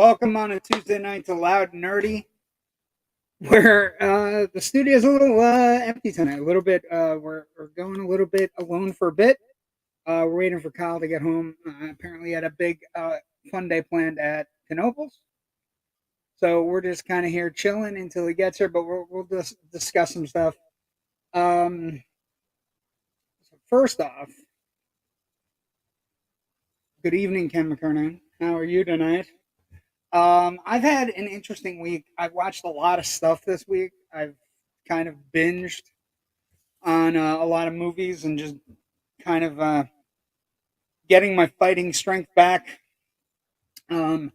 Welcome on a Tuesday night to Loud and Nerdy, where the studio is a little empty tonight. A little bit, we're going a little bit alone for a bit. We're waiting for Kyle to get home. Apparently, had a big fun day planned at Canoples. So we're just kind of here chilling until he gets here, but we'll just discuss some stuff. So first off, good evening, Ken McKernan. How are you tonight? I've had an interesting week. I've watched a lot of stuff this week. I've kind of binged on a lot of movies and just kind of getting my fighting strength back. So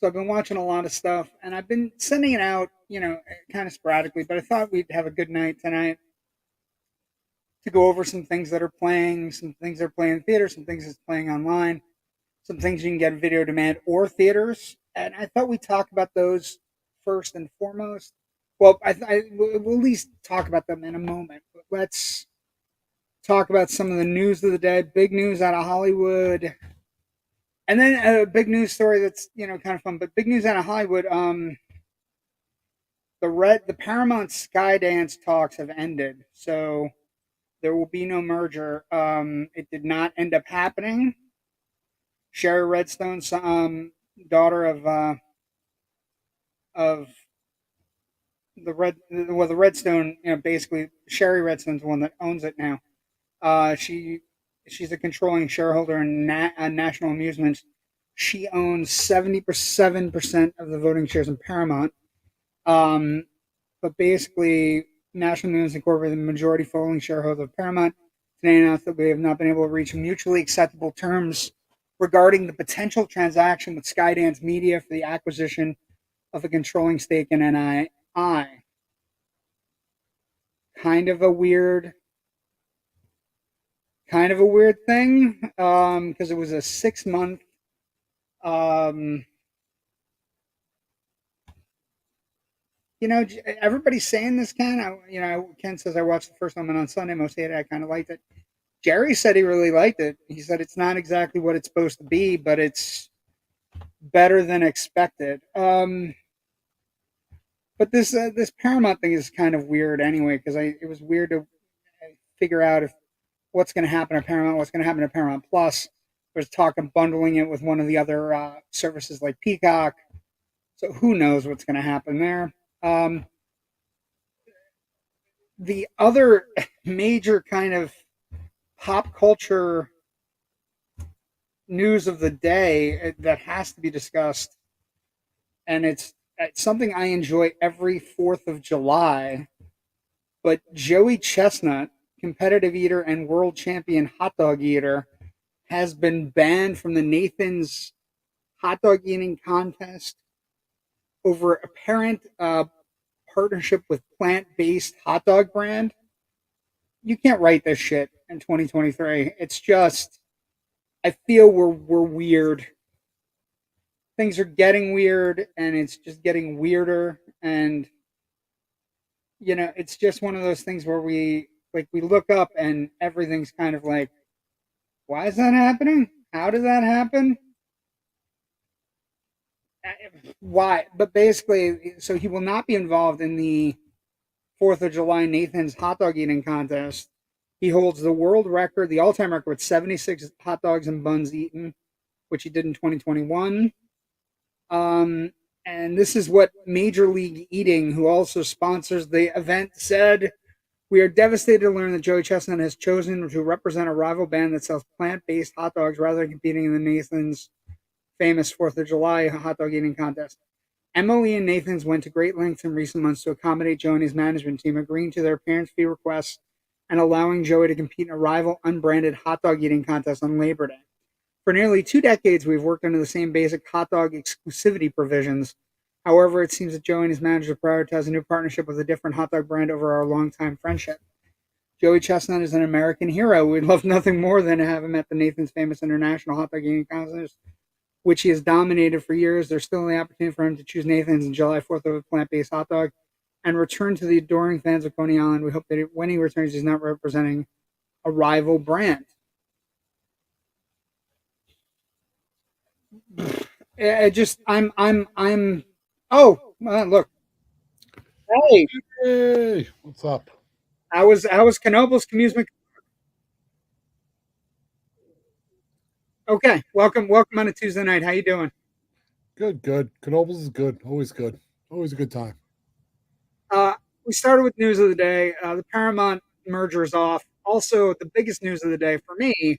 I've been watching a lot of stuff, and I've been sending it out, kind of sporadically. But I thought we'd have a good night tonight to go over some things that are playing, some things that are playing in theater, some things that's playing online, some things you can get in video demand or theaters. And I thought we'd talk about those first and foremost. Well, we'll at least talk about them in a moment. But let's talk about some of the news of the day. Big news out of Hollywood. And then a big news story that's, kind of fun. But big news out of Hollywood. The Paramount Skydance talks have ended. So there will be no merger. It did not end up happening. Sherry Redstone's daughter of the Redstone, basically Sherry Redstone's the one that owns it now. She's a controlling shareholder in National Amusements. She owns 77% of the voting shares in Paramount. But basically, National Amusements Incorporated, the majority voting shareholder of Paramount, today announced that we have not been able to reach mutually acceptable terms regarding the potential transaction with Skydance Media for the acquisition of a controlling stake in NII. Kind of a weird thing, because it was a 6-month everybody's saying this, Ken. Ken says I watched the first one on Sunday. Most hated it. I kind of liked it. Jerry said he really liked it. He said it's not exactly what it's supposed to be, but it's better than expected. But this Paramount thing is kind of weird anyway, because it was weird to figure out what's going to happen to Paramount, what's going to happen to Paramount Plus. There's talk of bundling it with one of the other services like Peacock. So who knows what's going to happen there. The other major kind of pop culture news of the day that has to be discussed, and it's something I enjoy every 4th of July, but Joey Chestnut, competitive eater and world champion hot dog eater, has been banned from the Nathan's hot dog eating contest over apparent partnership with plant-based hot dog brand. You can't write this shit in 2023. It's just, I feel we're weird. Things are getting weird, and it's just getting weirder. And it's just one of those things where we look up and everything's kind of like, why is that happening? How did that happen? Why? But basically, so he will not be involved in the 4th of July Nathan's hot dog eating contest. He holds the world record, the all-time record, with 76 hot dogs and buns eaten, which he did in 2021. And this is what Major League Eating, who also sponsors the event, said. We are devastated to learn that Joey Chestnut has chosen to represent a rival band that sells plant-based hot dogs rather than competing in the Nathan's famous 4th of July hot dog eating contest. Emily and Nathan's went to great lengths in recent months to accommodate Joey and his management team, agreeing to their appearance fee requests and allowing Joey to compete in a rival unbranded hot dog eating contest on Labor Day. For nearly 2 decades, we've worked under the same basic hot dog exclusivity provisions. However, it seems that Joey and his manager prioritize a new partnership with a different hot dog brand over our longtime friendship. Joey Chestnut is an American hero. We'd love nothing more than to have him at the Nathan's famous international hot dog eating contest, which he has dominated for years. There's still the opportunity for him to choose Nathan's on July 4th of a plant-based hot dog and return to the adoring fans of Coney Island. We hope that when he returns, he's not representing a rival brand. I'm. Oh, look. Hey, Hey, what's up? I was Knoebel's amusement. Okay, welcome on a Tuesday night. How you doing? Good, good. Knobles is good. Always good. Always a good time. Uh, we started with news of the day. The Paramount merger is off. Also, the biggest news of the day for me: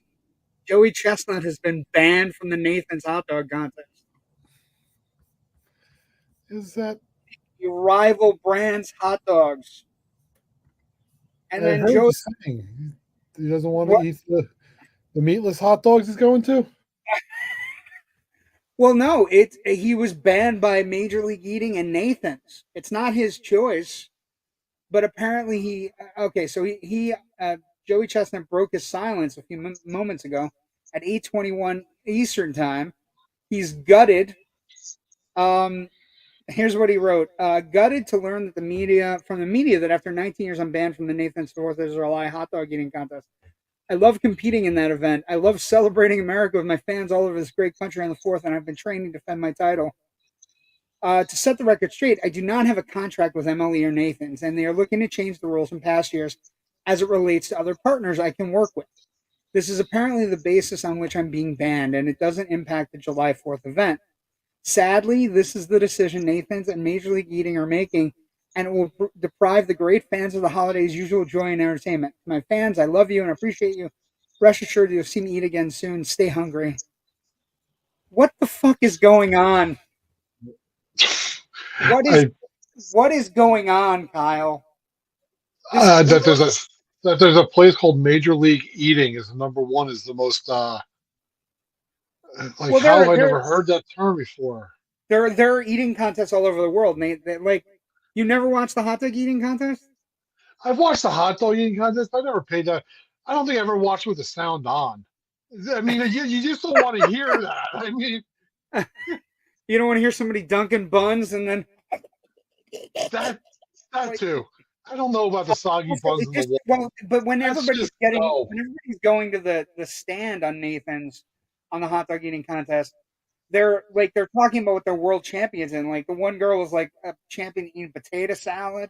Joey Chestnut has been banned from the Nathan's hot dog contest. Is that You rival brands hot dogs, and I then heard Joey. you saying he doesn't want to What? eat the meatless hot dogs he's going to? Well, no, he was banned by Major League Eating and Nathan's. It's not his choice, but apparently he. Okay, so Joey Chestnut broke his silence a few moments ago at 8:21 Eastern time. He's gutted. Um, Here's what he wrote: gutted to learn that the media that after 19 years I'm banned from the Nathan's Fourth of July hot dog eating contest. I love competing in that event. I love celebrating America with my fans all over this great country on the Fourth, and I've been training to defend my title. To set the record straight, I do not have a contract with MLE or Nathan's, and they are looking to change the rules from past years as it relates to other partners I can work with. This is apparently the basis on which I'm being banned, and it doesn't impact the July 4th event. Sadly, this is the decision Nathan's and Major League Eating are making, and it will deprive the great fans of the holidays' usual joy and entertainment. To my fans, I love you and appreciate you. Rest assured you'll see me eat again soon. Stay hungry. What the fuck is going on? What is I what is going on, Kyle? This that there's a place called Major League Eating is the number one is the most like well, how have I never heard that term before? there are eating contests all over the world. And they like you never watched the hot dog eating contest? I've watched the hot dog eating contest. I never paid that. I don't think I ever watched with the sound on. I mean, you just don't want to hear that. I mean, You don't want to hear somebody dunking buns and then that that like too. I don't know about the soggy also, buns it in the just wall. well, but That's just no. when everybody's going to the stand on Nathan's on the hot dog eating contest, they're talking about what they're world champions in. Like the one girl was like a champion eating potato salad.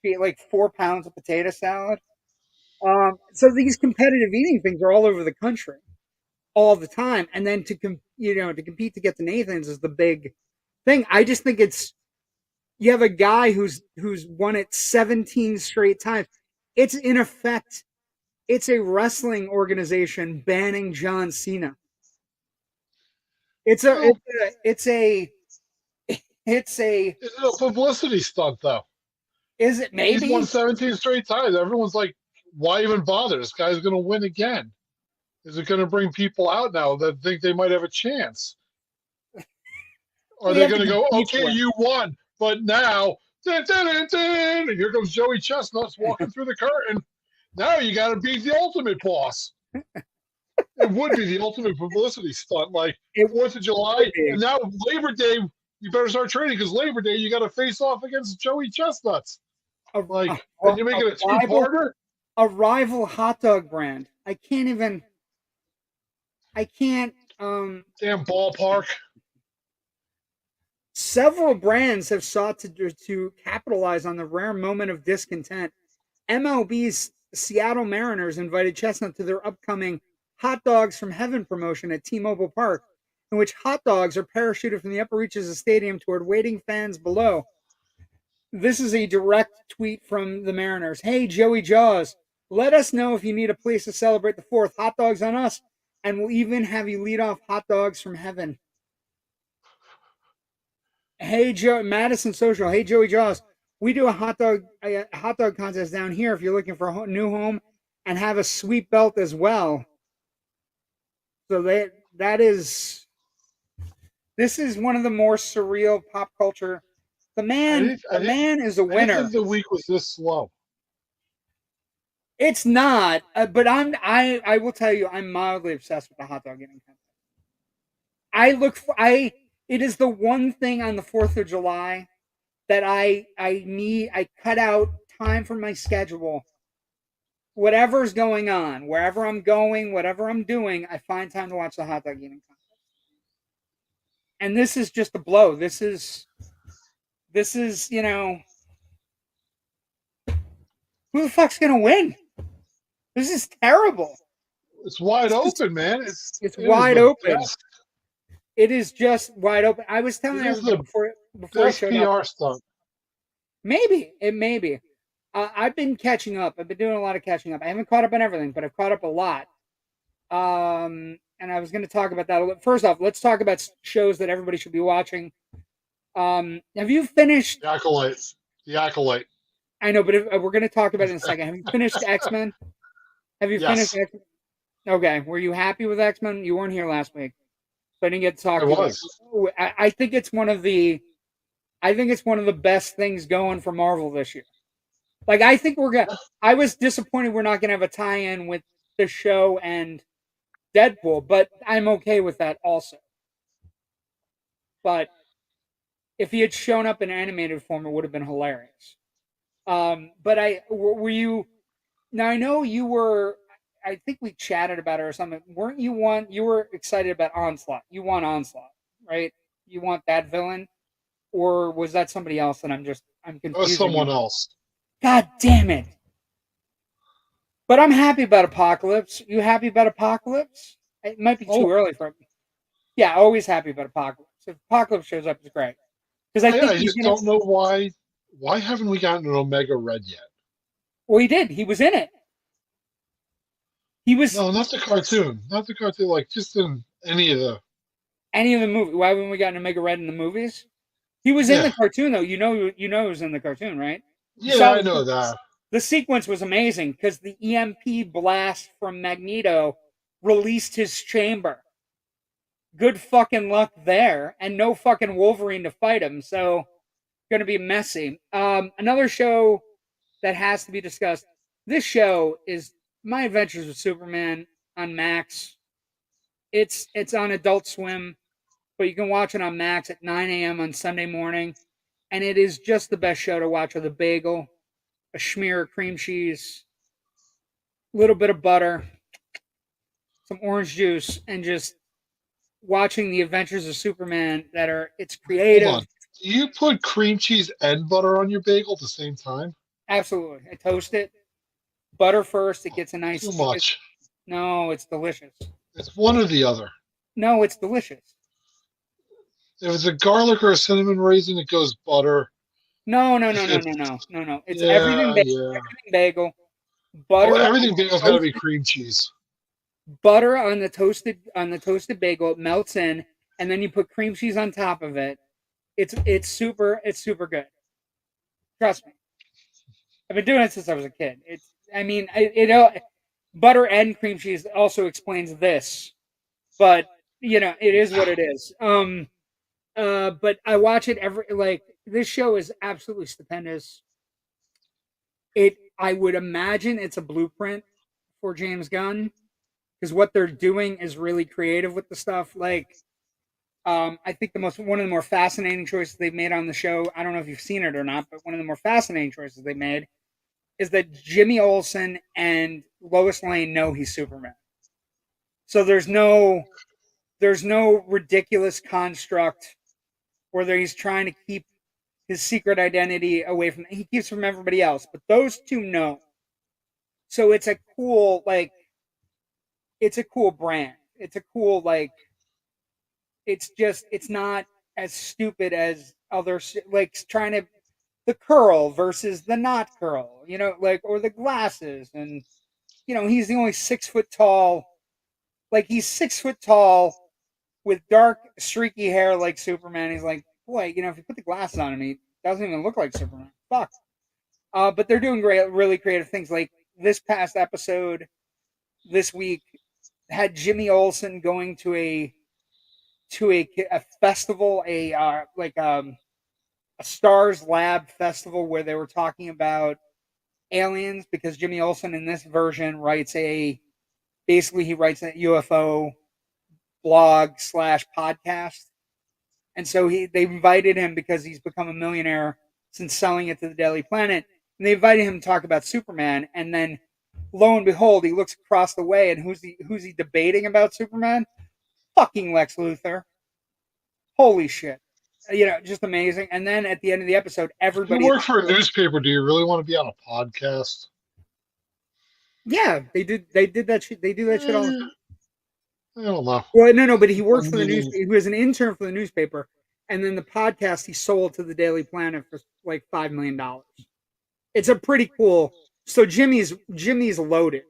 She ate like 4 pounds of potato salad. So these competitive eating things are all over the country all the time, and then to compete to get to Nathan's is the big thing. I just think it's you have a guy who's won it 17 straight times. It's in effect, it's a wrestling organization banning John Cena. It's a Well, it's a it's a it's a it's a publicity stunt, though. is it He's won maybe? 17 straight times. Everyone's like, why even bother? This guy's going to win again. Is it going to bring people out now that think they might have a chance? Or are We they have going to to go, compete okay, for you won, but now, dun, dun, dun, dun, and here comes Joey Chestnuts walking it. through the curtain. Now you got to beat the ultimate boss. It would be the ultimate publicity stunt, like It 4th of July, would be and now Labor Day. You better start training because Labor Day you got to face off against Joey Chestnuts. a, Like, a, and you make a it a rival two-parter. a rival hot dog brand. I can't Damn ballpark. several brands have sought to capitalize on the rare moment of discontent. MLB's Seattle Mariners invited Chestnut to their upcoming Hot Dogs from Heaven promotion at T-Mobile Park, in which hot dogs are parachuted from the upper reaches of the stadium toward waiting fans below. This is a direct tweet from the Mariners. Hey, Joey Jaws, let us know if you need a place to celebrate the fourth. Hot dogs on us, and we'll even have you lead off hot dogs from heaven. Hey, Joe, Madison Social. Hey, Joey Jaws, we do a hot dog contest down here if you're looking for a new home and have a sweet belt as well. So that is this is one of the more surreal pop culture. I didn't. I The didn't. man is a I didn't winner. think the week was this slow. It's not, but I will tell you, I'm mildly obsessed with the hot dog eating contest. I look for I. It is the one thing on the 4th of July that I cut out time from my schedule. Whatever's going on, wherever I'm going, whatever I'm doing, I find time to watch the hot dog eating contest. And this is just a blow. This is you know, who the fuck's gonna win? This is terrible. It's wide This is, open, man. it's It is wide the open. best. It is just wide open. I was telling It is everybody the before I best showed up. PR stunt. Maybe it may be. I've been catching up. I've been doing a lot of catching up. I haven't caught up on everything, but I've caught up a lot. And I was going to talk about that. First off, let's talk about shows that everybody should be watching. Have you finished? The Acolyte. The Acolyte. I know, but we're going to talk about it in a second. Have you finished X-Men? Have you finished Yes, X-Men? Okay. Were you happy with X-Men? You weren't here last week, so I didn't get to talk I to you. was. I think it's one of the best things going for Marvel this year. Like, I think I was disappointed we're not gonna have a tie-in with the show and Deadpool, but I'm okay with that also. But if he had shown up in animated form, it would have been hilarious. But were you? Now I know you were. I think we chatted about it or something. Weren't you one? You were excited about Onslaught. You want Onslaught, right? You want that villain, or was that somebody else? And I'm That was confusing someone you. else. God damn it! But I'm happy about Apocalypse. You happy about Apocalypse? It might be too Oh, early for me. Yeah, always happy about Apocalypse. If Apocalypse shows up, it's great. Because I think I he's just gonna. don't know why. Why haven't we gotten an Omega Red yet? Well, he did. He was in it. He was No, not the cartoon. Not the cartoon. Like just in any of the. any of the movie. Why haven't we gotten Omega Red in the movies? He was in Yeah, the cartoon though. You know, he was in the cartoon, right? You yeah, saw I know that. the sequence was amazing because the EMP blast from Magneto released his chamber. Good fucking luck there, and no fucking Wolverine to fight him. So going to be messy. Another show that has to be discussed. This show is My Adventures with Superman on Max. It's on Adult Swim, but you can watch it on Max at 9 a.m. on Sunday morning, and it is just the best show to watch with a bagel, a smear of cream cheese, a little bit of butter, some orange juice, and just watching the adventures of Superman it's Hold creative. on. Do you put cream cheese and butter on your bagel at the same time? Absolutely. I toast it. Butter first. It gets a Too nice. much. No, it's delicious. It's one or the other. No, it's delicious. If it's a garlic or a cinnamon raisin, it goes butter. No, no, no, If no, it's no, no, no, no. It's yeah, yeah. everything bagel, Oh, butter everything bagel's got to be toasted, cream cheese. butter on the toasted bagel. It melts in, and then you put cream cheese on top of it. It's super good. Trust me. I've been doing it since I was a kid. Butter and cream cheese also explains this, but it is what it is. But I watch it this show is absolutely stupendous. I would imagine it's a blueprint for James Gunn because what they're doing is really creative with the stuff. I think one of the more fascinating choices they've made on the show. I don't know if you've seen it or not, but one of the more fascinating choices they made is that Jimmy Olsen and Lois Lane know he's Superman. So there's no ridiculous construct where he's trying to keep his secret identity away from. He keeps from everybody else, but those two know. So it's a cool brand. It's a cool it's not as stupid as other trying to the curl versus the not curl, or the glasses, and he's the only 6 foot tall. He's 6 foot tall with dark streaky hair like Superman. He's like, boy, if you put the glasses on him, he doesn't even look like Superman. Fuck. But they're doing really creative things. Like this past episode this week had Jimmy Olsen going to a festival, a Stars Lab festival where they were talking about aliens because Jimmy Olsen in this version he writes a UFO blog / podcast. And so they invited him because he's become a millionaire since selling it to the Daily Planet. And they invited him to talk about Superman. And then lo and behold, he looks across the way and who's he debating about Superman? Fucking Lex Luthor. Holy shit. Just amazing. And then at the end of the episode, If you everybody, work for a newspaper, do you really want to be on a podcast? yeah, they did that shit. They do that shit all the Eh, time. I don't know. Well, no, but he worked I'm for the news. meaning, He was an intern for the newspaper, and then the podcast he sold to the Daily Planet for like $5 million. It's a pretty cool. So Jimmy's loaded.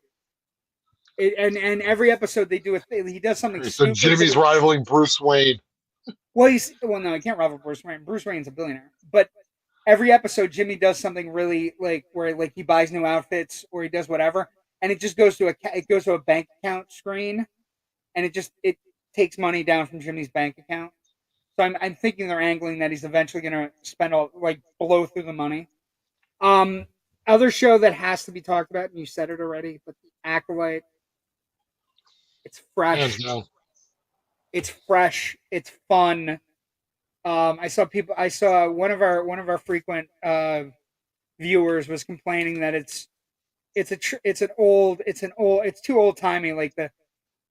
And every episode they do he does something so stupid. Jimmy's rivaling Bruce Wayne. Well, no, he can't rival Bruce Wayne. Bruce Wayne's a billionaire, but every episode Jimmy does something really like where like he buys new outfits or he does whatever, and it just goes to a bank account screen, and it takes money down from Jimmy's bank account. So I'm thinking they're angling that he's eventually going to spend all like blow through the money. Um, Other show that has to be talked about, and you said it already, but the Acolyte. It's Hands fresh. down. It's fresh. It's fun. I saw one of our frequent viewers was complaining that it's too old timey, like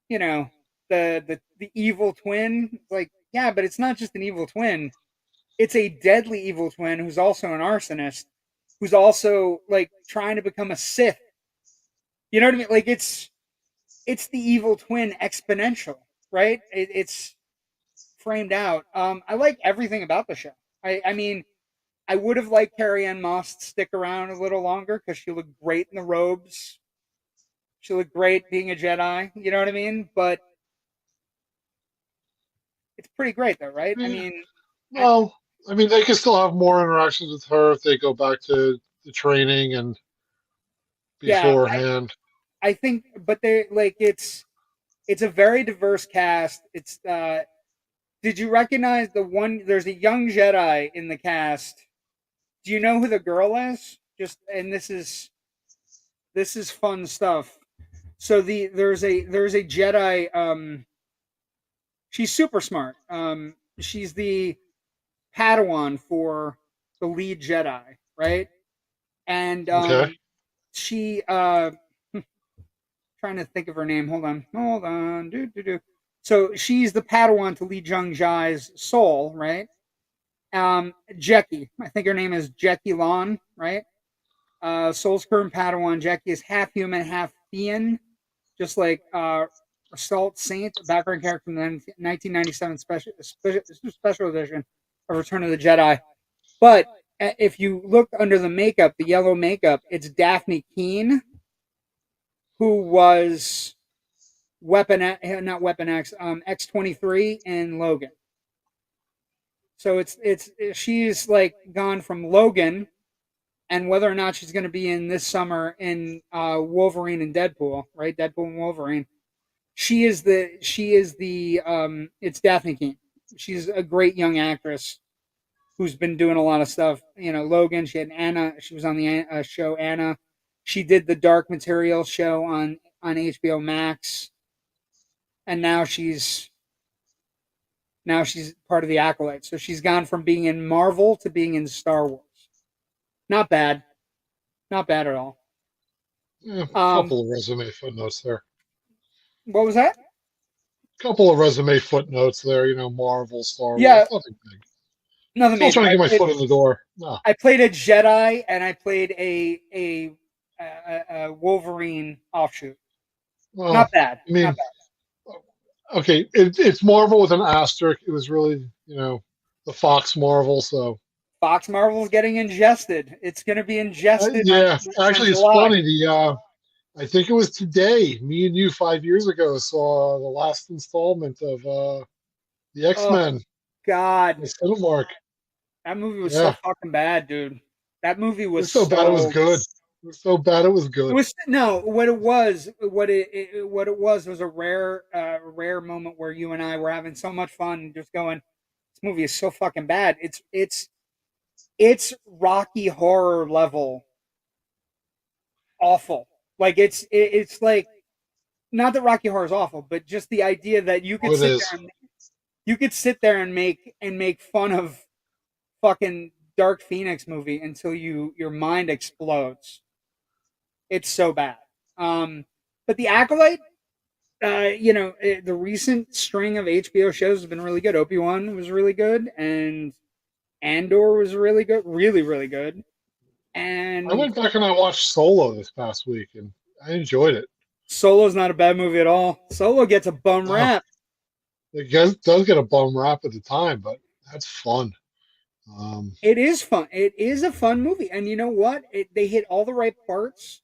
you know the evil twin. Like, yeah, but it's not just an evil twin. It's a deadly evil twin who's also an arsonist, who's also like trying to become a Sith. You know what I mean? Like it's the evil twin exponential, right? It's framed out. I like everything about the show. I mean, I would have liked Carrie Ann Moss to stick around a little longer because she looked great in the robes. She looked great being a Jedi. You know what I mean? But it's pretty great though, right? I Yeah. mean, I, Well, I mean, they can still have more interactions with her if they go back to the training and yeah, beforehand. I think, but they like it's a very diverse cast. It's did you recognize the one? There's a young Jedi in the cast. Do you know who the girl is? Just and this is fun stuff. So there's a Jedi. She's super smart. She's the Padawan for the lead Jedi, right? And Okay. she trying to think of her name. Hold on. So she's the Padawan to Li Jung Jai's soul, right? Jackie, I think her name is Jackie Lon, right? Soul's current Padawan, Jackie is half human, half fiend, just like Assault Saint, a background character from the 1997 special edition of Return of the Jedi. But if you look under the makeup, the yellow makeup, it's Daphne Keene, who was not Weapon X, X-23 in Logan. So it's she's like gone from Logan, and whether or not she's going to be in this summer in Wolverine and Deadpool, right? Deadpool and Wolverine. She is the it's Daphne Keene. She's a great young actress who's been doing a lot of stuff. Logan. She had Anna. She was on the show Anna. She did the Dark Material show on HBO Max, and now she's part of the Acolyte. So she's gone from being in Marvel to being in Star Wars. Not bad. Not bad at all. Yeah, a Um, couple of resume footnotes there. what was that? Couple of resume footnotes there. Marvel, Star Wars, Yeah, nothing big. nothing Still major. trying to I get my played, foot in the door. No. I played a Jedi and I played a Wolverine offshoot. Not Well, bad. I Not mean, bad. okay, it's Marvel with an asterisk. It was really, the Fox Marvel. So Fox Marvel's getting ingested. It's going to be ingested yeah, on actually, it's July. funny. I think it was today. Me and you 5 years ago saw the last installment of the X Oh Men, God, the Cinemark. that movie was so Yeah, fucking bad, dude. That movie it was was so bad it was so. good. It was so bad it was It good. was no. What it was a rare moment where you and I were having so much fun, just going. This movie is so fucking bad. It's Rocky Horror level awful. Like it's like not that Rocky Horror is awful, but just the idea that Oh, it is. you could sit there and make fun of fucking Dark Phoenix movie until your mind explodes. It's so bad. But the Acolyte, The recent string of HBO shows has been really good. Obi-Wan was really good, and Andor was really good, really, really good. I And went back and I watched Solo this past week, and I enjoyed it. Solo's not a bad movie at all. Solo gets a bum No, rap. it does get a bum rap at the time, but that's fun. Um, It is fun. It is a fun movie, and you know what? They hit all the right parts.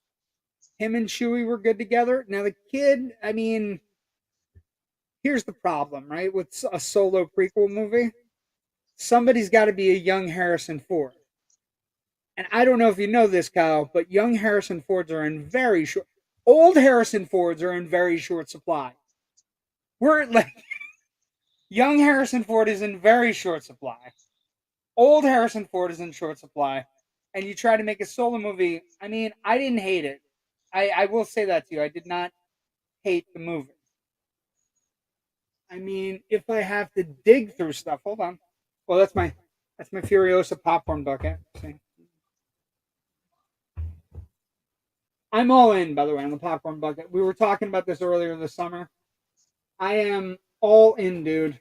Him and Chewie were good together. Now the kid, I mean, here's the problem, right? With a Solo prequel movie, somebody's got to be a young Harrison Ford. And I don't know if you know this, Kyle, but young Harrison Fords are in very short. Old Harrison Fords are in very short supply. We're like young Harrison Ford is in very short supply. Old Harrison Ford is in short supply, and you try to make a Solo movie. I mean, I didn't hate it. I will say that to you. I did not hate the movie. I mean, if I have to dig through stuff, hold on. Well, that's my Furiosa popcorn bucket. See? I'm all in, by the way, on the popcorn bucket. We were talking about this earlier this summer. I am all in, dude.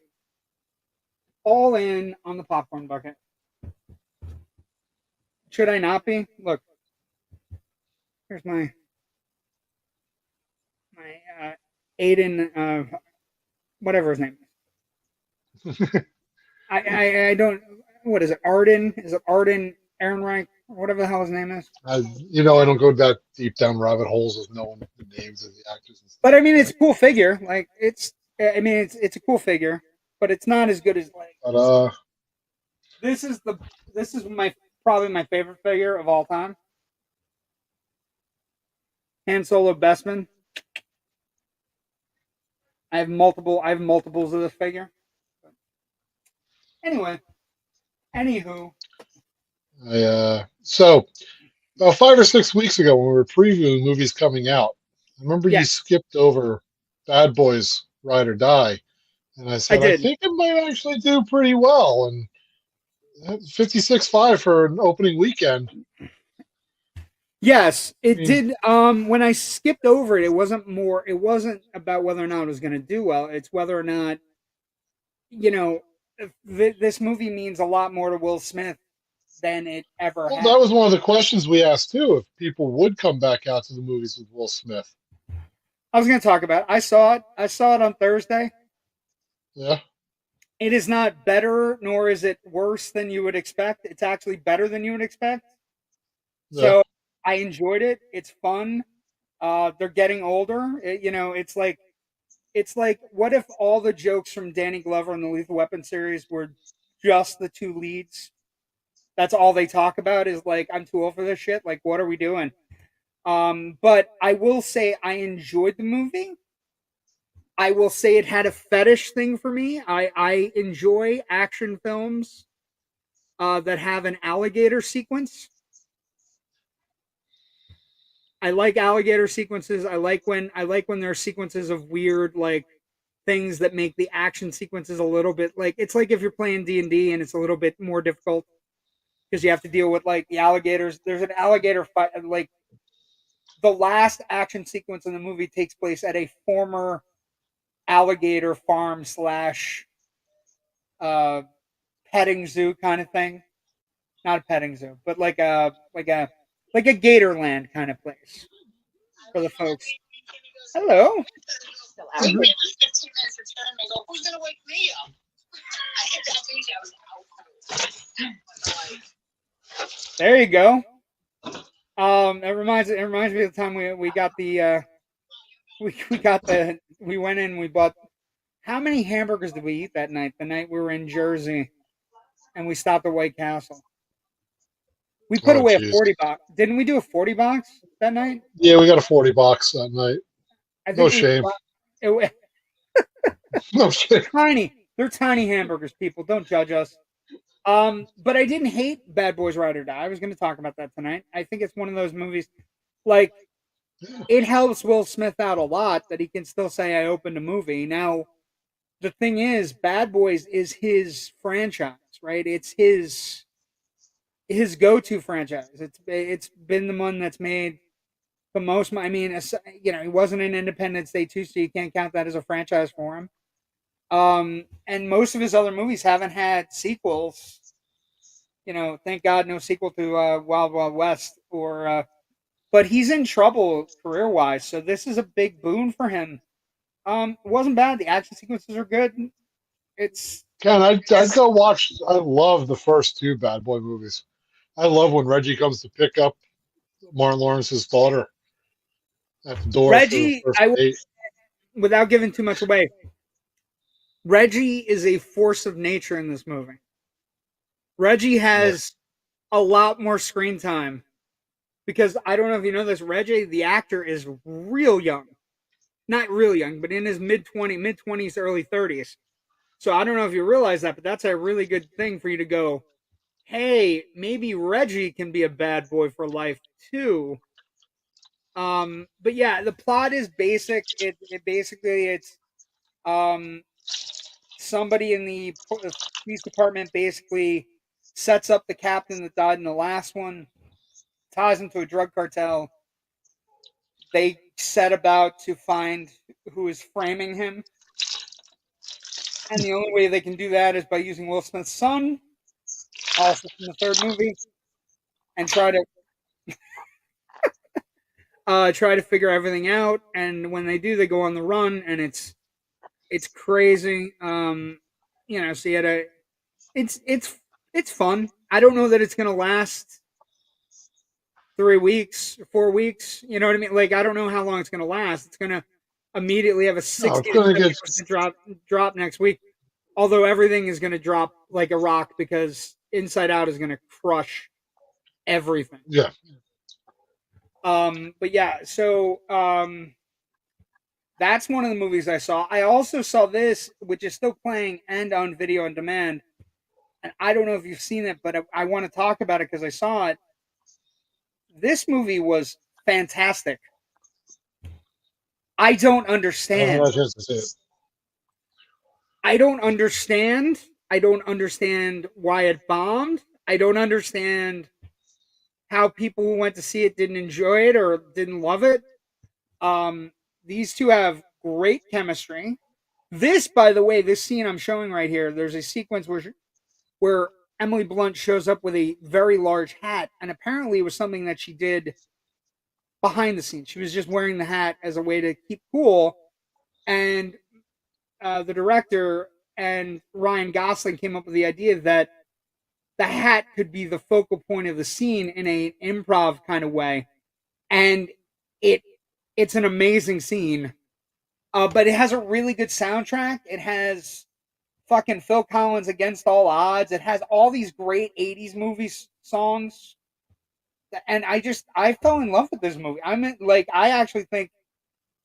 All in on the popcorn bucket. Should I not be? Look, here's my Aiden, whatever his name is. I don't. What is it? Arden? Is it Arden Ehrenreich? Or whatever the hell his name is. I don't go that deep down rabbit holes of knowing the names of the actors and stuff. But I mean, it's a cool figure. Like it's. I mean, it's a cool figure, but it's not as good as like. But This is my probably my favorite figure of all time. Han Solo Bestman. I have multiples of this figure. Anyway, anywho, so about 5 or 6 weeks ago when we were previewing movies coming out, I remember you yeah, skipped over Bad Boys Ride or Die, and I I said I did. think it might actually do pretty well, and 56.5 for an opening weekend. Yes, I it mean, did. When I skipped over it, it wasn't more. It wasn't about whether or not it was going to do well. It's whether or not you know this movie means a lot more to Will Smith than it ever well, has. that was one of the questions we asked too, if people would come back out to the movies with Will Smith. I was going to talk about it. I saw it. I saw it on Thursday. Yeah, It is not better, nor is it worse than you would expect. It's actually better than you would expect. yeah. So I enjoyed it. It's fun. They're getting older. It's like what if all the jokes from Danny Glover in the Lethal Weapon series were just the two leads? That's all they talk about is like I'm too old for this shit. Like what are we doing? But I will say I enjoyed the movie. I will say it had a fetish thing for me. I enjoy action films that have an alligator sequence. I like alligator sequences. I like when there are sequences of weird like things that make the action sequences a little bit like it's like if you're playing D&D and it's a little bit more difficult because you have to deal with like the alligators. There's an alligator fight like the last action sequence in the movie takes place at a former alligator farm slash uh petting zoo kind of thing. Not a petting zoo, but like a Gatorland kind of place for the folks. Hello. Mhm. There you go. It reminds me of the time we got the we went in we bought how many hamburgers did we eat that night? The night we were in Jersey and we stopped at White Castle. We put Oh, away a jeez. 40 box. Didn't we do a 40 box that night? Yeah, we got a 40 box that night. I No think we shame. it, No shame. tiny. They're tiny hamburgers, people. Don't judge us. But I didn't hate Bad Boys Ride or Die. I was going to talk about that tonight. I think it's one of those movies like it helps Will Smith out a lot that he can still say I opened a movie. Now, the thing is, Bad Boys is his franchise, right? It's his go-to franchise. It's been the one that's made the most. I mean, he wasn't in Independence Day 2, so you can't count that as a franchise for him. And most of his other movies haven't had sequels. Thank God, no sequel to Wild Wild West. But he's in trouble career wise, so this is a big boon for him. It wasn't bad. The action sequences are good. It's Ken, I'd go watch. I love the first two Bad Boy movies. I love when Reggie comes to pick up Martin Lawrence's daughter at the door for the Reggie. first date. Without giving too much away, Reggie is a force of nature in this movie. Reggie has a lot more screen time because I don't know if you know this. Reggie, the actor, is real young. Not real young, but in his mid 20s, early 30s. So I don't know if you realize that, but that's a really good thing for you to go, hey, maybe Reggie can be a bad boy for life too. But yeah, the plot is basic. It's somebody in the police department basically sets up the captain that died in the last one, ties him to a drug cartel. They set about to find who is framing him. And the only way they can do that is by using Will Smith's son, also from the third movie, and try to figure everything out. And when they do, they go on the run, and it's crazy. So you had it's fun. I don't know that it's gonna last 3 weeks, 4 weeks. You know what I mean? Like I don't know how long it's gonna last. It's gonna immediately have a 60 to 70% drop next week. Although everything is gonna drop like a rock because Inside Out is gonna crush everything. Yeah. But yeah, so that's one of the movies I saw. I also saw this, which is still playing and on video on demand. And I don't know if you've seen it, but I want to talk about it because I saw it. This movie was fantastic. I don't understand. I don't understand. I don't understand why it bombed. I don't understand how people who went to see it didn't enjoy it or didn't love it. These two have great chemistry. This, by the way, this scene I'm showing right here, there's a sequence where Emily Blunt shows up with a very large hat, and apparently it was something that she did behind the scenes. She was just wearing the hat as a way to keep cool, and the director and Ryan Gosling came up with the idea that the hat could be the focal point of the scene in an improv kind of way, and it's an amazing scene. But it has a really good soundtrack. It has fucking Phil Collins Against All Odds. It has all these great 80s movies songs. And I fell in love with this movie. I actually think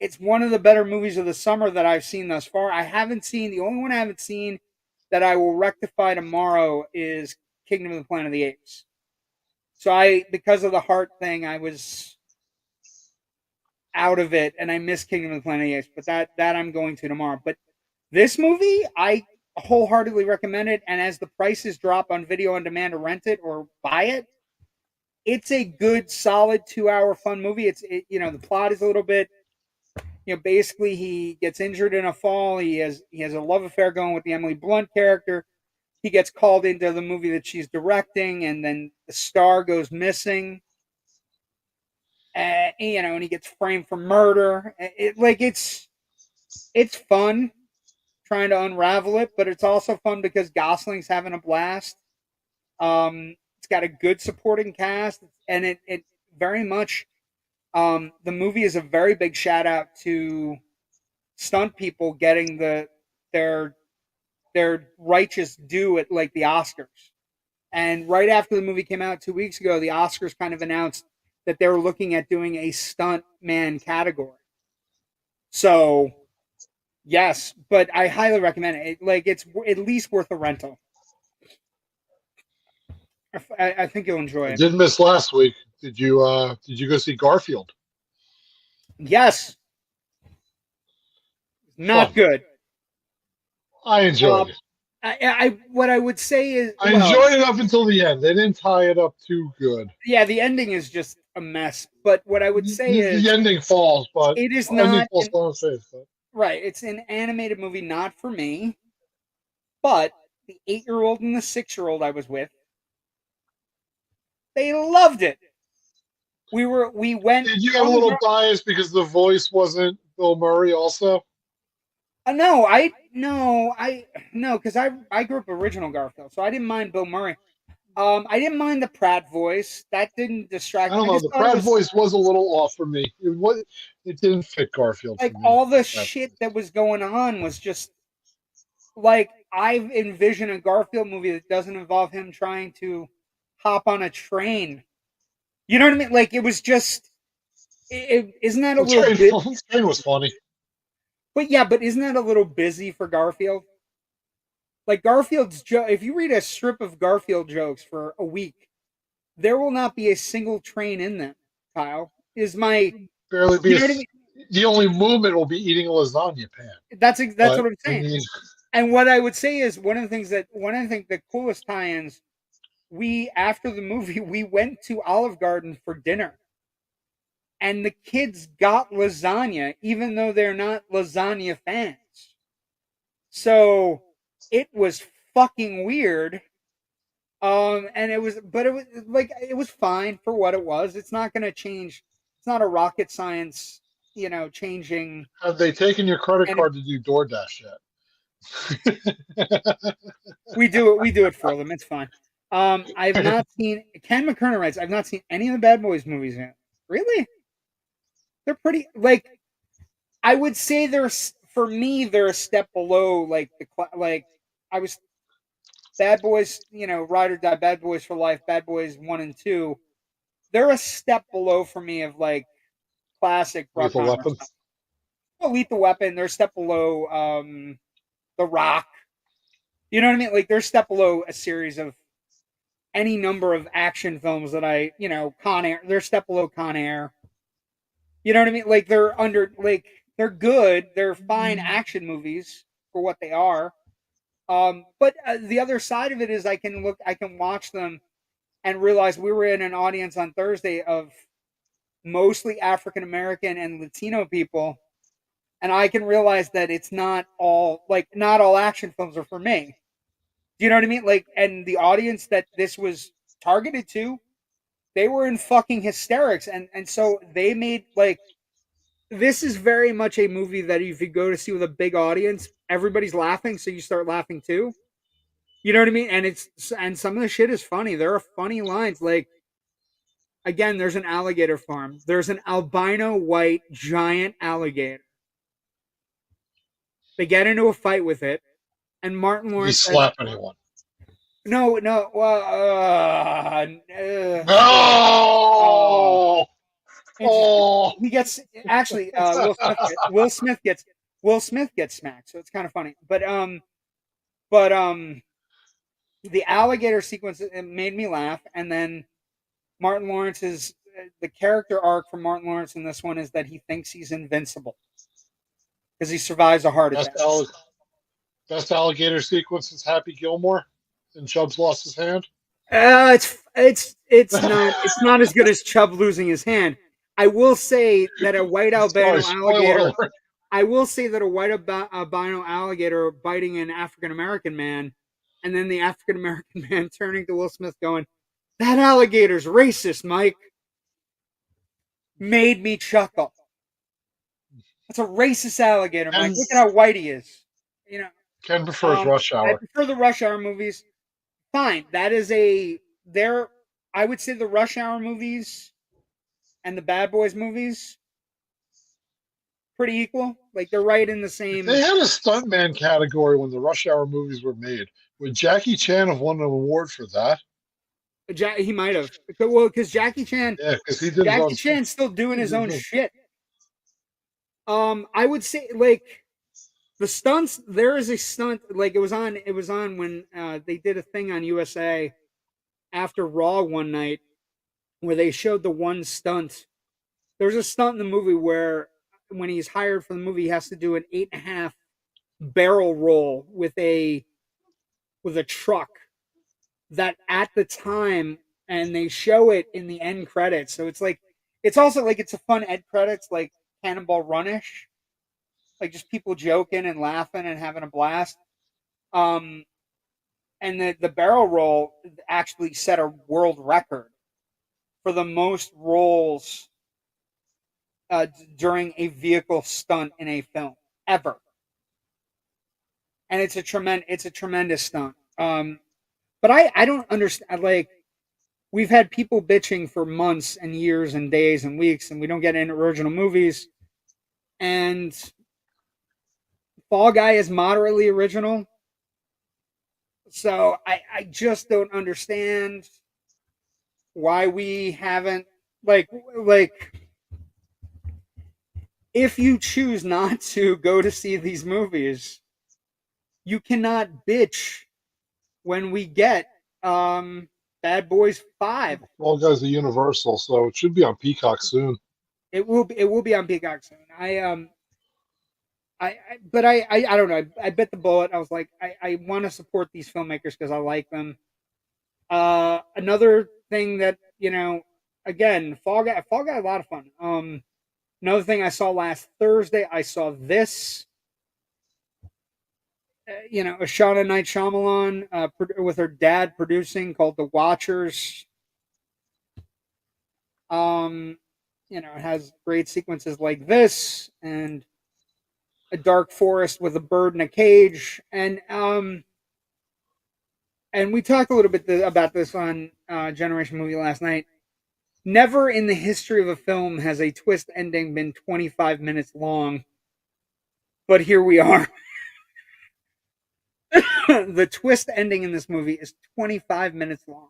it's one of the better movies of the summer that I've seen thus far. The only one I haven't seen that I will rectify tomorrow is Kingdom of the Planet of the Apes. So because of the heart thing, I was out of it, and I missed Kingdom of the Planet of the Apes, but that I'm going to tomorrow. But this movie, I wholeheartedly recommend it, and as the prices drop on video on demand to rent it or buy it, it's a good, solid 2-hour fun movie. The plot is a little bit, basically he gets injured in a fall. He has a love affair going with the Emily Blunt character. He gets called into the movie that she's directing, and then the star goes missing. And he gets framed for murder. It's fun trying to unravel it, but it's also fun because Gosling's having a blast. It's got a good supporting cast, and it very much the movie is a very big shout out to stunt people getting their righteous due at like the Oscars. And right after the movie came out 2 weeks ago, the Oscars kind of announced that they were looking at doing a stunt man category. So, yes, but I highly recommend it. It's at least worth a rental. I think you'll enjoy I it. did miss last week. Did you go see Garfield? Yes. Not Fun. good. I enjoyed it. What I would say is, I well, enjoyed it up until the end. They didn't tie it up too good. yeah, the ending is just a mess. But what I would say The is, ending falls, but it is ending not falls on his face. But right. It's an animated movie, not for me. But the 8-year-old and the 6-year-old I was with, they loved it. We went did you have a from little bias because the voice wasn't Bill Murray? Also, no, no, because I grew up original Garfield, so I didn't mind Bill Murray. I didn't mind the Pratt voice. That didn't I distract me. don't I know. just The thought it Pratt was voice was a little off for me. It didn't fit Garfield for like me. all the That shit that was going on was just like I envision a Garfield movie that doesn't involve him trying to hop on a train. You know what I mean? Like it was just, isn't that a the little train, bit? the train was funny. But yeah, but isn't that a little busy for Garfield? Like Garfield's joke. If you read a strip of Garfield jokes for a week, there will not be a single train in them. Kyle is my, Barely be you a, know what I mean? the only movement will be eating a lasagna pan. That's But what I'm I saying. mean, And what I would say is one of the things the coolest tie-ins, we after the movie we went to Olive Garden for dinner, and the kids got lasagna even though they're not lasagna fans. So it was fucking weird. And it was like it was fine for what it was. It's not going to change. It's not a rocket science, changing. have they taken your credit And card to do DoorDash yet? we do it for them. It's fine. I've not seen Ken McKernan writes. I've not seen any of the Bad Boys movies yet. Really? They're pretty. Like I would say for me they're a step below like like I was Bad Boys. Ride or Die, Bad Boys for Life, Bad Boys 1 and 2. They're a step below for me of like classic Lethal Bruckheimer Weapon. stuff. Well, Lethal Weapon, they're a step below The Rock. You know what I mean? Like they're a step below a series of any number of action films that Con Air. They're a step below Con Air. You know what I mean? Like they're good. They're fine action movies for what they are. But the other side of it is I can watch them and realize we were in an audience on Thursday of mostly African American and Latino people, and I can realize that it's not all action films are for me. Do you know what I mean? Like, and the audience that this was targeted to, they were in fucking hysterics, and so they made like this is very much a movie that if you go to see with a big audience, everybody's laughing, so you start laughing too. You know what I mean? And some of the shit is funny. There are funny lines like again, there's an alligator farm. There's an albino white giant alligator. They get into a fight with it, and Martin Did he Lawrence says, slap anyone? "No, no, well, No! interesting." Oh! He gets actually Will Smith gets smacked, so it's kind of funny. But the alligator sequence it made me laugh, and then Martin Lawrence's the character arc for Martin Lawrence in this one is that he thinks he's invincible because he survives a heart best, attack. alli- best alligator sequence is Happy Gilmore, and Chubbs lost his hand. It's not as good as Chubb losing his hand. I will say that a white Sorry, albino spoiler alligator. alert. I will say that a white albino alligator biting an African American man, and then the African American man turning to Will Smith, going, "That alligator's racist, Mike," made me chuckle. That's a racist alligator, Mike. Ken, Look at how white he is. You know, Ken prefers Rush I Hour. prefer the Rush Hour movies. Fine, that is a there. I would say the Rush Hour movies and the Bad Boys movies pretty equal. Like they're right in the If they same. had a stuntman category when the Rush Hour movies were made, would Jackie Chan have won an award for that? He might have. Well, because Yeah, because he did his own Jackie stunt. Chan's still doing his own shit. I would say like the stunts. There is a stunt like it was on. It was on when they did a thing on USA after Raw one night where they showed the one stunt. There's a stunt in the movie where when he's hired for the movie, he has to do an 8.5 barrel roll with a with a truck that at the time, and they show it in the end credits. So it's like, it's also like, it's a fun end credits, like Cannonball Runish, like just people joking and laughing and having a blast. Um, and the barrel roll actually set a world record for the most rolls during a vehicle stunt in a film ever, and it's a tremendous stunt. But I don't understand. Like, we've had people bitching for months and years and days and weeks, and we don't get any original movies. And Fall Guy is moderately original, so I just don't understand why we haven't, like if you choose not to go to see these movies, you cannot bitch when we get Bad Boys 5. All Guys are Universal, so it should be on Peacock soon. It will be on Peacock soon. But I don't know. I bit the bullet. I was like, I want to support these filmmakers because I like them. Another thing that, again, Fall Guy, a lot of fun. Another thing I saw last Thursday, I saw this. Ashana Night Shyamalan with her dad producing, called The Watchers. It has great sequences like this, and a dark forest with a bird in a cage, and we talked a little bit about this on Generation Movie last night. Never in the history of a film has a twist ending been 25 minutes long, but here we are. The twist ending in this movie is 25 minutes long,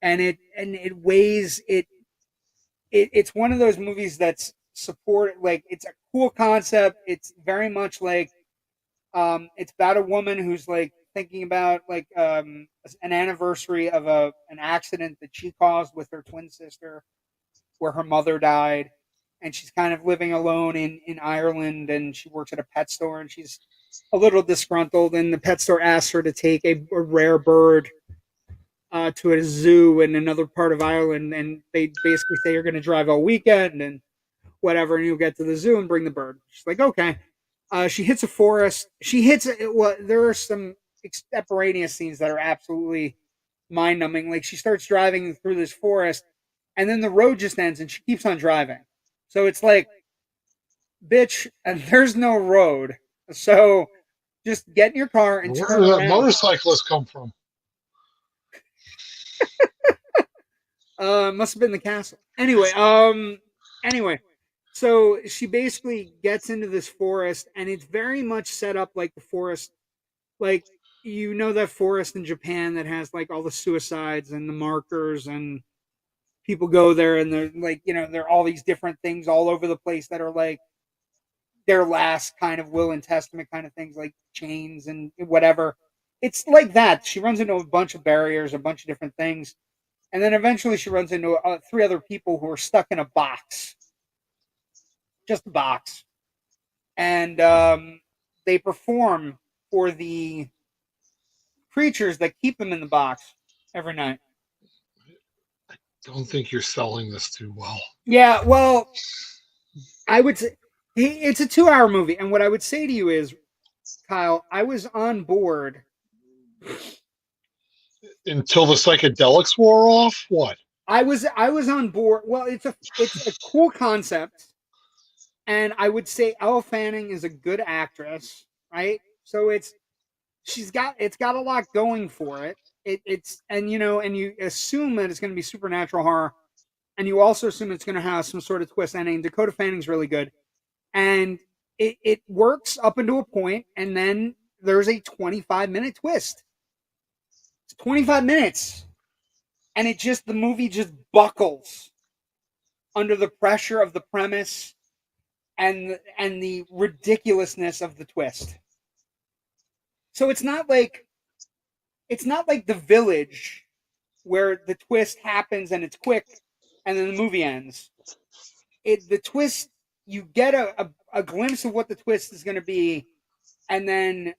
and it weighs it. It's one of those movies that's like, it's a cool concept. It's very much like, it's about a woman who's like thinking about like an anniversary of an accident that she caused with her twin sister, where her mother died, and she's kind of living alone in Ireland, and she works at a pet store, and she's a little disgruntled, and the pet store asks her to take a rare bird to a zoo in another part of Ireland, and they basically say, you're going to drive all weekend and whatever, and you'll get to the zoo and bring the bird. She's like, okay. She hits a forest. There are some extemporaneous scenes that are absolutely mind numbing. Like, she starts driving through this forest, and then the road just ends, and she keeps on driving. So it's like, bitch, and there's no road. So just get in your car and Where turn did that around. motorcyclist come from? Must have been the castle. Anyway, so she basically gets into this forest, and it's very much set up like the forest, like, that forest in Japan that has like all the suicides and the markers, and people go there, and they're like, there are all these different things all over the place that are like their last kind of will and testament kind of things, like chains and whatever. It's like that. She runs into a bunch of barriers, a bunch of different things. And then eventually she runs into 3 other people who are stuck in a box. Just a box. And they perform for the creatures that keep them in the box every night. Don't think you're selling this too well. Yeah, well, I would say it's a 2-hour movie. And what I would say to you is, Kyle, I was on board Until the psychedelics wore off? What? I was on board. Well, it's a cool concept, and I would say Elle Fanning is a good actress, right? So it's got a lot going for it. It's and you assume that it's going to be supernatural horror, and you also assume it's going to have some sort of twist ending. Dakota Fanning's really good, and it works up into a point, and then there's a 25-minute twist. It's 25 minutes. And the movie just buckles under the pressure of the premise and the ridiculousness of the twist. So it's not like The Village, where the twist happens and it's quick and then the movie ends. The twist, you get a glimpse of what the twist is going to be, and then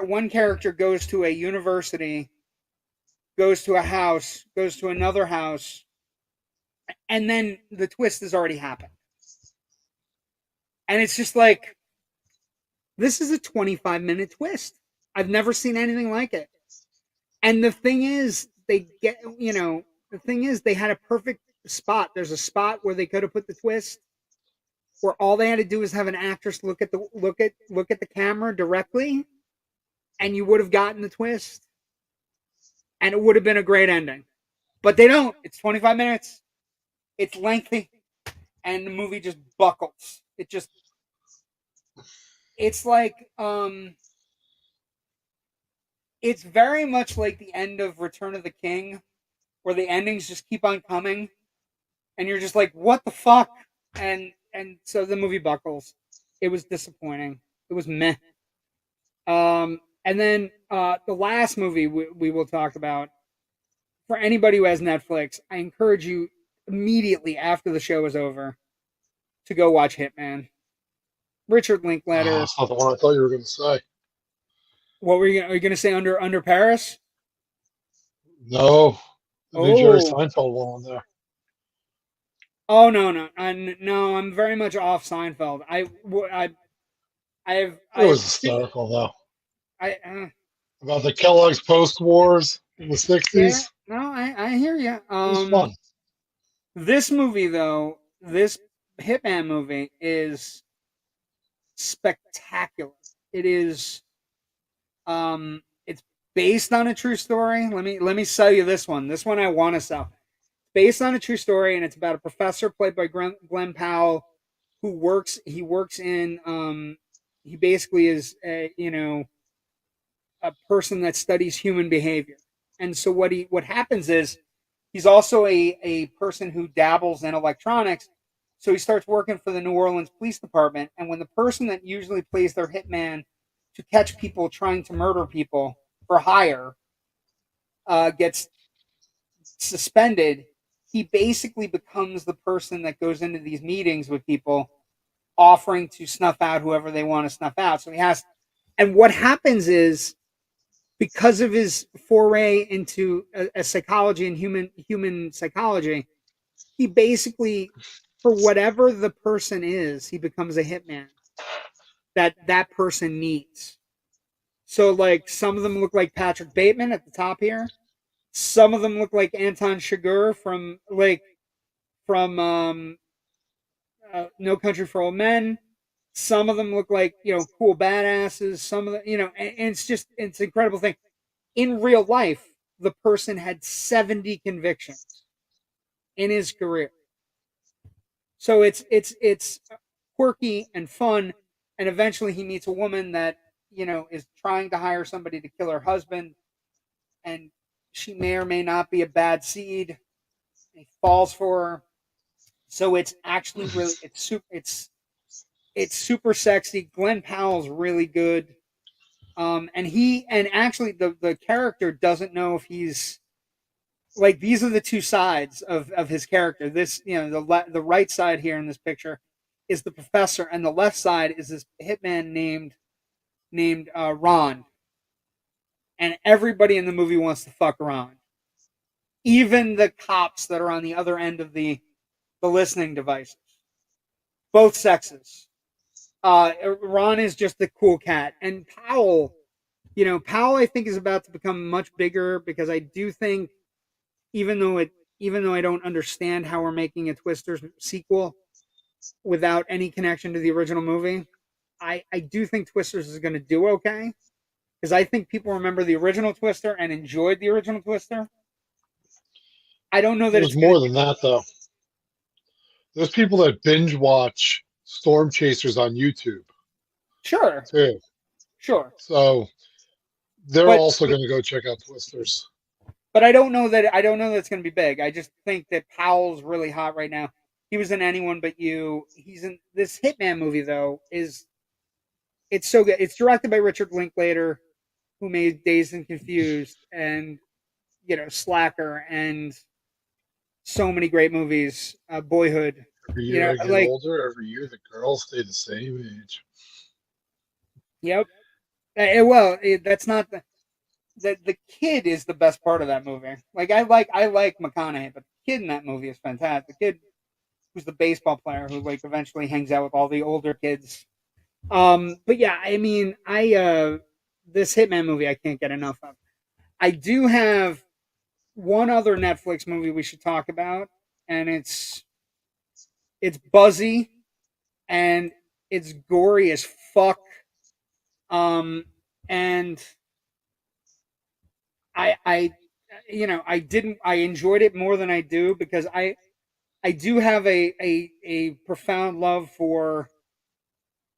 one character goes to a university, goes to a house, goes to another house, and then the twist has already happened. And it's just like, this is a 25-minute twist. I've never seen anything like it. And the thing is, they had a perfect spot. There's a spot where they could have put the twist, where all they had to do was have an actress look at the camera directly, and you would have gotten the twist, and it would have been a great ending. But they don't. It's 25 minutes. It's lengthy, and the movie just buckles. It's like, it's very much like the end of Return of the King, where the endings just keep on coming, and you're just like, what the fuck? And so the movie buckles. It was disappointing. It was meh. And then the last movie we will talk about, for anybody who has Netflix, I encourage you immediately after the show is over to go watch Hitman. Richard Linklater. That's not the one I thought you were going to say. What were you? Are you going to say Under Paris? No, the new Jerry Seinfeld one on there. Oh no, no! I'm very much off Seinfeld. It was hysterical though. About the Kellogg's Post Wars in the '60s. Yeah, no, I hear you. It was fun. This movie, though, this Hitman movie is spectacular. It is. It's based on a true story. Let me sell you this one. This one I want to sell. Based on a true story, and it's about a professor played by Glenn Powell, who works. He works in. He basically is a person that studies human behavior. And so what happens is, he's also a person who dabbles in electronics. So he starts working for the New Orleans Police Department. And when the person that usually plays their hitman to catch people trying to murder people for hire gets suspended, he basically becomes the person that goes into these meetings with people, offering to snuff out whoever they want to snuff out. So and what happens is, because of his foray into a psychology and human psychology, he basically, for whatever the person is, he becomes a hitman that person needs. So, like, some of them look like Patrick Bateman at the top here. Some of them look like Anton Chigurh from No Country for Old Men. Some of them look like, cool badasses. Some of them, and it's an incredible thing. In real life, the person had 70 convictions in his career. So it's quirky and fun, and eventually he meets a woman that, is trying to hire somebody to kill her husband, and she may or may not be a bad seed. And he falls for her. So it's actually really, it's super sexy. Glenn Powell's really good. And actually the character doesn't know if he's, like, these are the two sides of his character. This, the right side here in this picture is the professor, and the left side is this hitman named Ron. And everybody in the movie wants to fuck Ron. Even the cops that are on the other end of the listening devices. Both sexes. Ron is just the cool cat. And Powell, I think is about to become much bigger, because I do think, even though I don't understand how we're making a Twisters sequel without any connection to the original movie, I do think Twisters is going to do okay, because I think people remember the original Twister and enjoyed the original Twister. I don't know that it's more than that, though. There's people that binge watch Storm Chasers on YouTube. Sure. Too. Sure. So they're also going to go check out Twisters. But I don't know that it's going to be big. I just think that Powell's really hot right now. He was in Anyone But You. He's in this Hitman movie, though. It's so good. It's directed by Richard Linklater, who made Dazed and Confused and Slacker and so many great movies. Boyhood. Every year I get older. Every year the girls stay the same age. Yep. That's not the kid is the best part of that movie. Like I like McConaughey, but the kid in that movie is fantastic. The kid who's the baseball player who like eventually hangs out with all the older kids. But yeah, I mean, I this Hitman movie I can't get enough of. I do have one other Netflix movie we should talk about, and it's buzzy and it's gory as fuck. Um, and I I didn't I enjoyed it more than I do because I do have a profound love for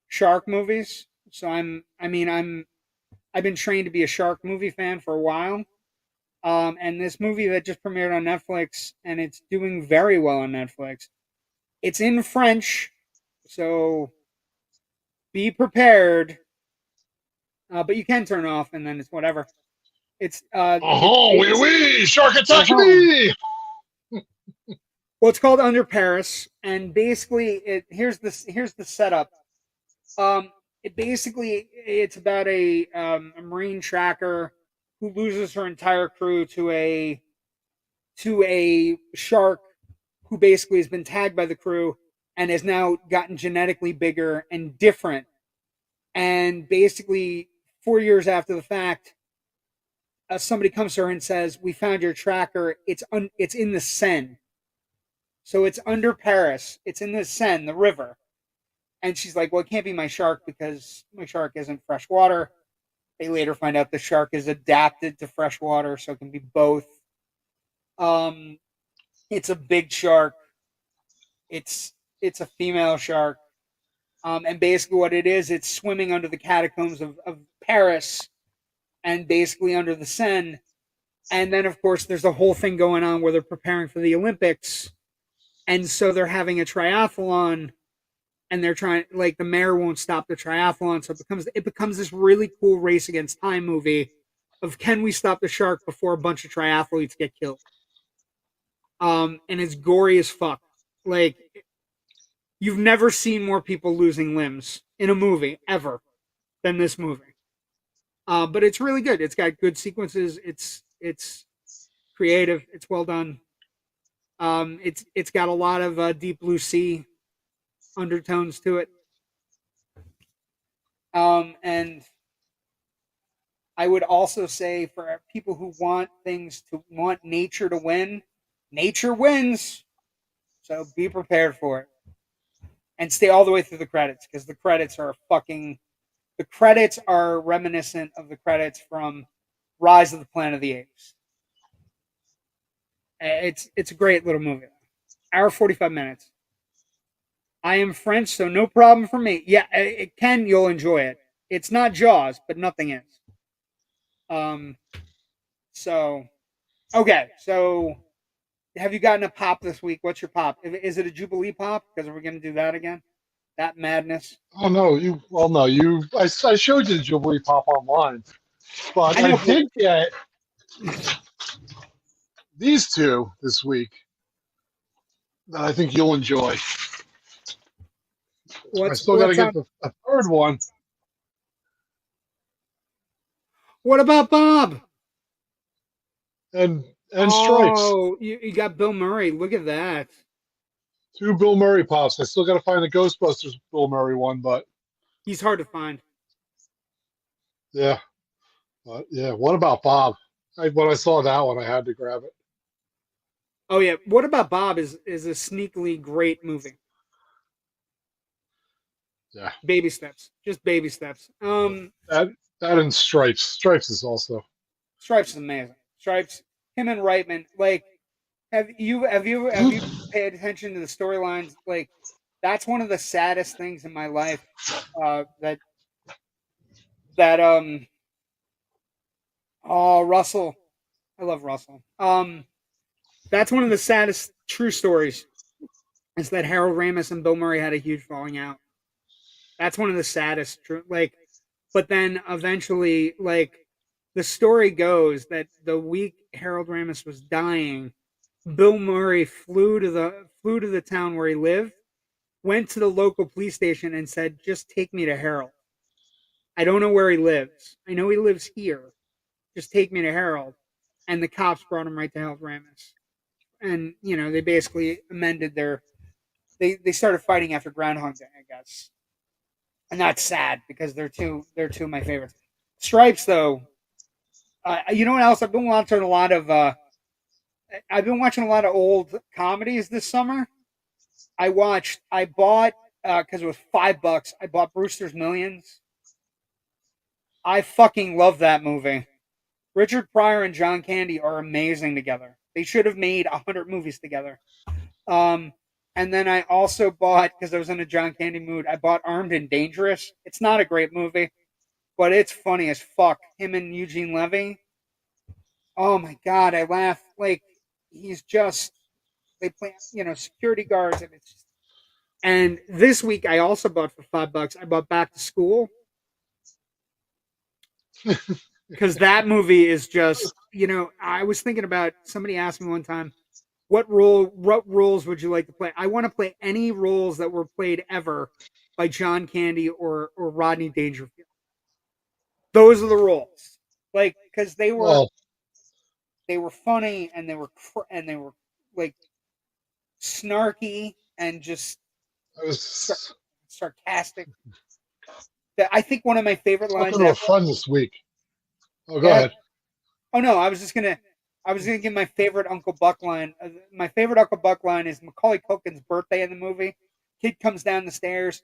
shark movies. So I've been trained to be a shark movie fan for a while. And this movie that just premiered on Netflix and it's doing very well on Netflix. It's in French, so be prepared. But you can turn off and then it's whatever. It's Oh, wee wee! Shark attack uh-huh. me! Well, it's called Under Paris, and basically, here's the setup. Um, it's about a marine tracker who loses her entire crew to a shark who basically has been tagged by the crew and has now gotten genetically bigger and different. And basically, 4 years after the fact, somebody comes to her and says, "We found your tracker. It's in the Seine, so it's under Paris. It's in the Seine, the river." And she's like, "Well, it can't be my shark because my shark isn't freshwater." They later find out the shark is adapted to freshwater, so it can be both. Um, it's a big shark. It's a female shark. And basically, what it is, it's swimming under the catacombs of Paris and basically under the Seine. And then, of course, there's a whole thing going on where they're preparing for the Olympics. And so they're having a triathlon and they're trying like the mayor won't stop the triathlon, so it becomes this really cool race against time movie of can we stop the shark before a bunch of triathletes get killed. And it's gory as fuck. Like you've never seen more people losing limbs in a movie ever than this movie. But it's really good. It's got good sequences. It's creative. It's well done. It's got a lot of deep blue sea undertones to it. And I would also say for people who want nature to win, nature wins. So be prepared for it and stay all the way through the credits because the credits are reminiscent of the credits from Rise of the Planet of the Apes. It's a great little movie. Hour 45 minutes. I am French, so no problem for me. Yeah, you'll enjoy it. It's not Jaws, but nothing is. Um, so okay, so have you gotten a pop this week? What's your pop? Is it a Jubilee pop? Because we're going to do that again. That madness. Oh no, you. Well, no, you. I showed you the Jubilee Pop online, but I I know. did get these two this week that I think you'll enjoy. I still got to What's get up? the third one. What about Bob? And Stripes. Oh, you got Bill Murray. Look at that. Two Bill Murray pops. I still got to find the Ghostbusters Bill Murray one, but He's hard to find. yeah, yeah. What about Bob? When I saw that one, I had to grab it. Oh yeah. What about Bob is a sneakily great movie. Yeah, Baby steps, just baby steps. that that and Stripes. Stripes is also. Stripes is amazing. Stripes, him and Reitman. Like, have you paid attention to the storylines? Like, that's one of the saddest things in my life. That that oh Russell, I love Russell. That's one of the saddest true stories. Is that Harold Ramis and Bill Murray had a huge falling out. That's one of the saddest true. Like, but then eventually, like, the story goes that the week Harold Ramis was dying, Bill Murray flew to the town where he lived, went to the local police station and said, "Just take me to Harold." I don't know where he lives. I know he lives here. Just take me to Harold. And the cops brought him right to Harold Ramis. And, they basically amended they started fighting after Groundhog Day, I guess. And that's sad because they're two of my favorites. Stripes, though, you know what else? I've been watching a lot of old comedies this summer. I bought, because it was $5, I bought Brewster's Millions. I fucking love that movie. Richard Pryor and John Candy are amazing together. They should have made 100 movies together. And then I also bought, because I was in a John Candy mood, I bought Armed and Dangerous. It's not a great movie, but it's funny as fuck. Him and Eugene Levy. Oh my God, I laugh. Like, he's just, they play, security guards. And this week I also bought for $5. I bought Back to School. Because that movie is just, I was thinking about, somebody asked me one time, what roles would you like to play? I want to play any roles that were played ever by John Candy or Rodney Dangerfield. Those are the roles, like, because they were funny and they were like snarky and just sarcastic. I think one of my favorite lines. Talking to a friend this week. Oh, go ahead. Oh no, I was gonna give my favorite Uncle Buck line. My favorite Uncle Buck line is Macaulay Culkin's birthday in the movie. Kid comes down the stairs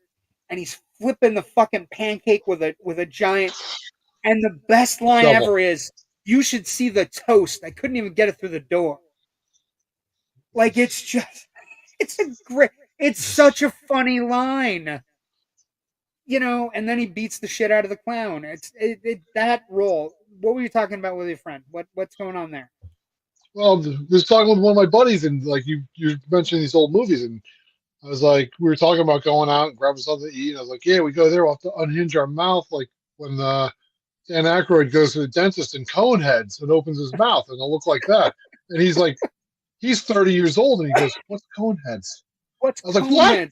and he's flipping the fucking pancake with a giant. And the best line ever is, "You should see the toast. I couldn't even get it through the door." Like, it's such a funny line. And then he beats the shit out of the clown. That role. What were you talking about with your friend? What's going on there? Well, I was talking with one of my buddies, and like you mentioned these old movies, and I was like, we were talking about going out and grabbing something to eat. And I was like, yeah, we go there, we'll have to unhinge our mouth, like when Dan Aykroyd goes to the dentist and Coneheads and opens his mouth, and it'll look like that. And he's like, he's 30 years old, and he goes, "What's Coneheads?" I was like, "What?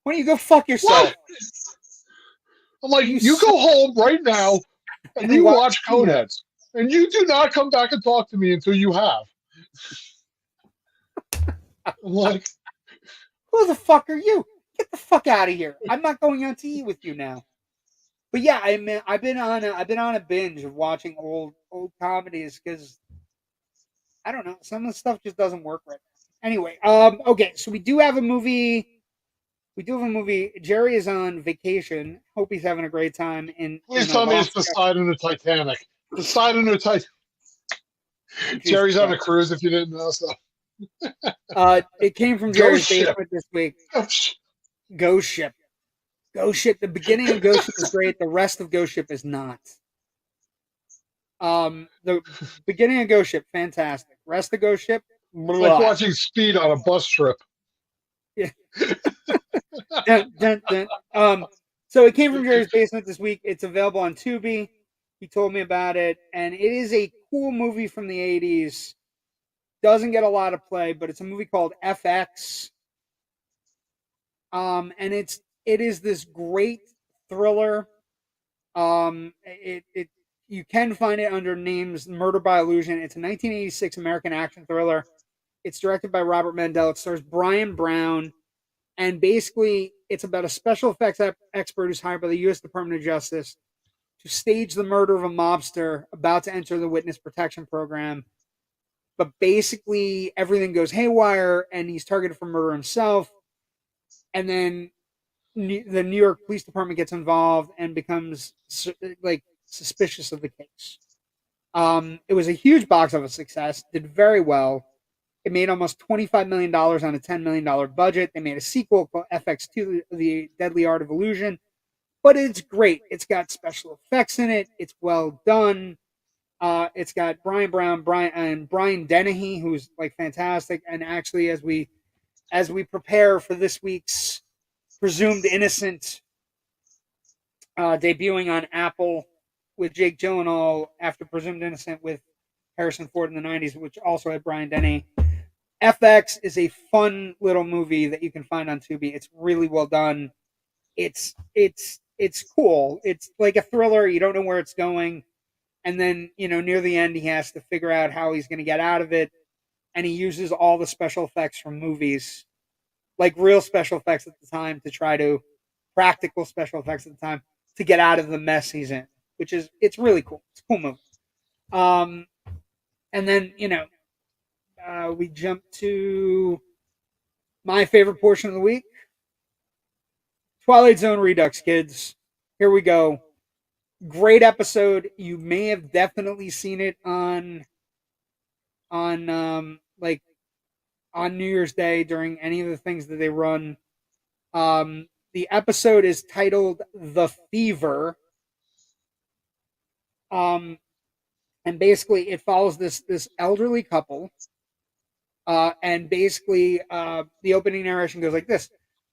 Why don't you go fuck yourself?" What? I'm like, you go home right now and you watch Coneheads, and you do not come back and talk to me until you have. I'm like, who the fuck are you? Get the fuck out of here! I'm not going out to eat with you now. But yeah, I've been on a binge of watching old comedies because I don't know, some of the stuff just doesn't work right now. Anyway, okay, so we do have a movie. Jerry is on vacation. Hope he's having a great time. Please tell me it's Poseidon or Titanic. Poseidon or Titanic. Jerry's on a cruise, if you didn't know. So. It came from Jerry's basement this week. Ghost Ship. Ghost Ship. The beginning of Ghost Ship is great. The rest of Ghost Ship is not. The beginning of Ghost Ship, fantastic. Rest of Ghost Ship, blah. It's like watching Speed on a bus trip. Yeah. Dun, dun, dun. So it came from Jerry's basement this week. It's available on Tubi. He told me about it, and it is a cool movie from the 80s. Doesn't get a lot of play, but it's a movie called FX. And it is this great thriller. You can find it under names Murder by Illusion. It's a 1986 American action thriller. It's directed by Robert Mandel. It stars Brian Brown. And basically, it's about a special effects expert who's hired by the U.S. Department of Justice to stage the murder of a mobster about to enter the witness protection program. But basically, everything goes haywire, and he's targeted for murder himself. And then the New York Police Department gets involved and becomes suspicious of the case. It was a huge box office success. Did very well. It made almost $25 million on a $10 million budget. They made a sequel called FX2, The Deadly Art of Illusion. But it's great. It's got special effects in it. It's well done. It's got Brian Brown, Brian Dennehy, who's like fantastic. And actually, as we prepare for this week's Presumed Innocent debuting on Apple with Jake Gyllenhaal after Presumed Innocent with Harrison Ford in the 90s, which also had Brian Dennehy. FX is a fun little movie that you can find on Tubi. It's really well done. It's it's cool. It's like a thriller. You don't know where it's going, and then near the end, he has to figure out how he's going to get out of it, and he uses all the special effects from movies, like real special effects at the time, to try to practical special effects at the time to get out of the mess he's in, which is it's really cool. It's a cool movie. Um, and then we jump to my favorite portion of the week, Twilight Zone Redux, kids. Here we go. Great episode. You may have definitely seen it on like on New Year's Day during any of the things that they run. The episode is titled "The Fever," and basically it follows this elderly couple. And basically, the opening narration goes like this: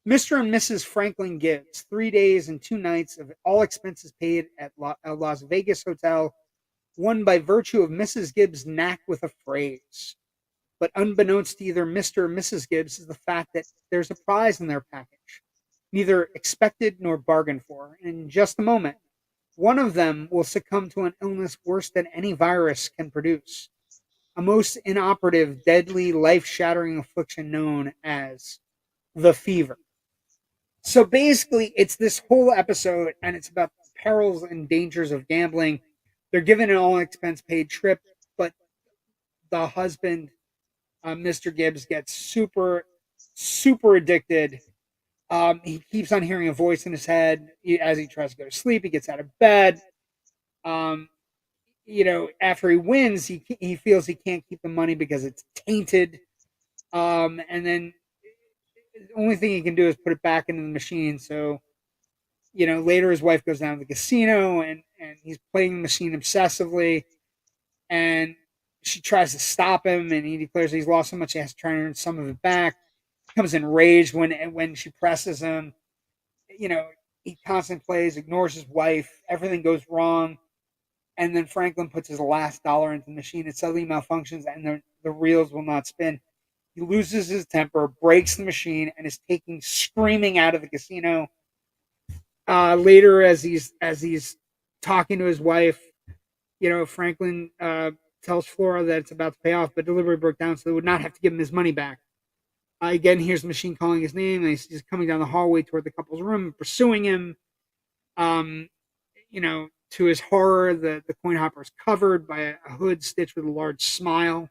Mr. and Mrs. Franklin Gibbs, 3 days and 2 nights of all expenses paid at a Las Vegas hotel, won by virtue of Mrs. Gibbs' knack with a phrase. But unbeknownst to either Mr. or Mrs. Gibbs is the fact that there's a prize in their package, neither expected nor bargained for. And in just a moment, one of them will succumb to an illness worse than any virus can produce, a most inoperative, deadly, life-shattering affliction known as the fever. So basically, it's this whole episode, and it's about the perils and dangers of gambling. They're given an all-expense-paid trip, but the husband, Mr. Gibbs, gets super, super addicted. He keeps on hearing a voice in his head as he tries to go to sleep. He gets out of bed. After he wins, he feels he can't keep the money because it's tainted. And then the only thing he can do is put it back into the machine. So, later his wife goes down to the casino and he's playing the machine obsessively. And she tries to stop him, and he declares he's lost so much he has to try and earn some of it back. He becomes enraged when she presses him. He constantly plays, ignores his wife. Everything goes wrong. And then Franklin puts his last dollar into the machine. It suddenly malfunctions, and the reels will not spin. He loses his temper, breaks the machine, and is taken screaming out of the casino. Later, as he's talking to his wife, Franklin tells Flora that it's about to pay off, but delivery broke down, so they would not have to give him his money back. Again, here's the machine calling his name, and he's coming down the hallway toward the couple's room, pursuing him. To his horror, the coin hopper is covered by a hood stitched with a large smile.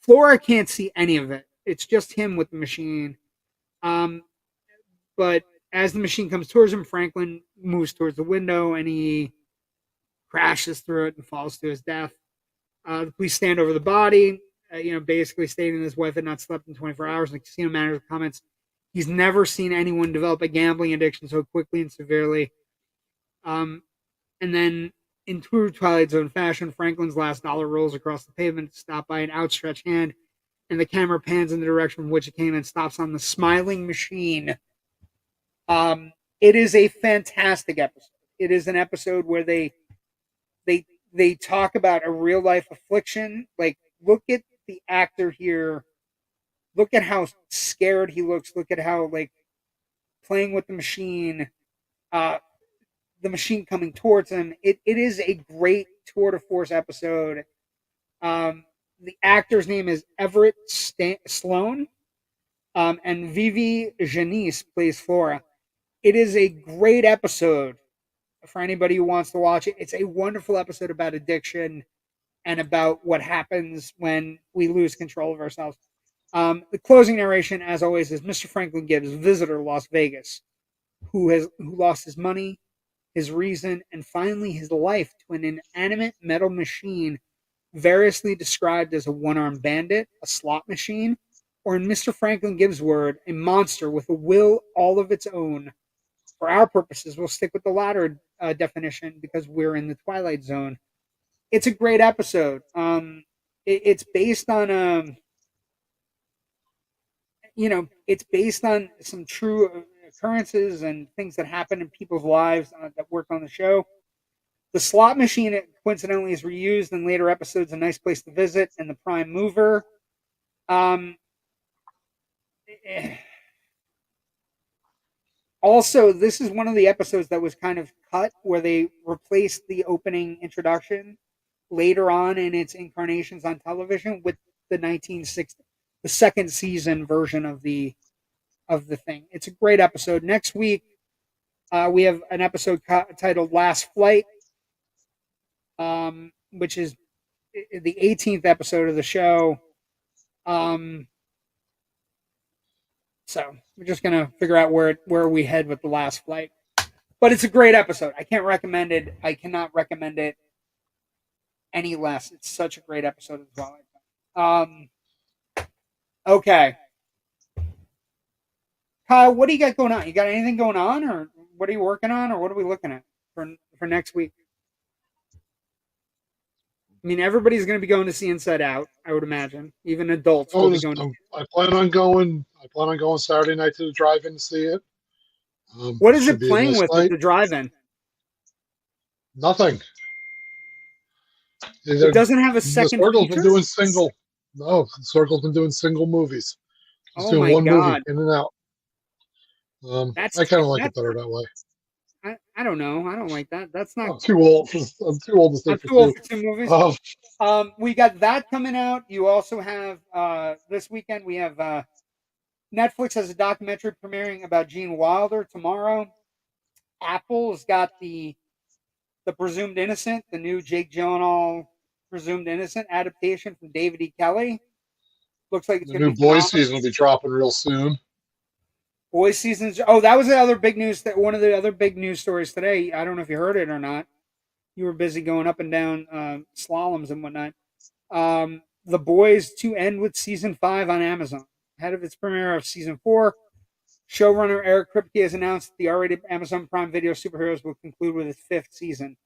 Flora can't see any of it. It's just him with the machine. But as the machine comes towards him, Franklin moves towards the window and he crashes through it and falls to his death. The police stand over the body, basically stating his wife had not slept in 24 hours. And the casino manager comments he's never seen anyone develop a gambling addiction so quickly and severely. And then, in true Twilight Zone fashion, Franklin's last dollar rolls across the pavement, stopped by an outstretched hand, and the camera pans in the direction from which it came and stops on the smiling machine. It is a fantastic episode. It is an episode where they talk about a real life affliction. Like, look at the actor here. Look at how scared he looks. Look at how playing with the machine. The machine coming towards him. It is a great tour de force episode. The actor's name is Everett Sloan, and Vivi Janice plays Flora. It is a great episode for anybody who wants to watch it. It's a wonderful episode about addiction and about what happens when we lose control of ourselves. The closing narration, as always, is Mr. Franklin Gibbs, visitor Las Vegas, who lost his money, his reason, and finally his life to an inanimate metal machine variously described as a one-armed bandit, a slot machine, or in Mr. Franklin Gibbs' word, a monster with a will all of its own. For our purposes, we'll stick with the latter definition because we're in the Twilight Zone. It's a great episode. It's based on it's based on some true occurrences and things that happen in people's lives that work on the show. The slot machine, coincidentally, is reused in later episodes, A Nice Place to Visit and The Prime Mover. Also, this is one of the episodes that was kind of cut where they replaced the opening introduction later on in its incarnations on television with the 1960 the second season version of the thing. It's a great episode. Next week, we have an episode titled "Last Flight," which is the 18th episode of the show. So we're just gonna figure out where we head with the last flight. But it's a great episode. I can't recommend it. I cannot recommend it any less. It's such a great episode as well. Okay, Kyle, what do you got going on? You got anything going on, or what are you working on, or what are we looking at for next week? I mean, everybody's going to be going to see Inside Out. I would imagine, even adults will be going. I plan on going. I plan on going Saturday night to the drive-in to see it. What is it playing with at the drive-in? Nothing. It doesn't have a second. The Circle's been doing single. No, the Circle's been doing single movies. Just doing one movie in and out. I kind of like it better that way. I don't know. I don't like that. That's not. I'm too old. I'm too old to stay for two. Old for two movies. We got that coming out. You also have this weekend. We have Netflix has a documentary premiering about Gene Wilder tomorrow. Apple's got the Presumed Innocent, the new Jake Gyllenhaal Presumed Innocent adaptation from David E. Kelly. Looks like it's the new Boys season will be dropping real soon. Boys seasons. Oh, that was the other big news. That one of the other big news stories today. I don't know if you heard it or not. You were busy going up and down slaloms and whatnot. The Boys to end with season 5 on Amazon. Ahead of its premiere of season 4, showrunner Eric Kripke has announced the R-rated Amazon Prime Video superheroes will conclude with its 5th season.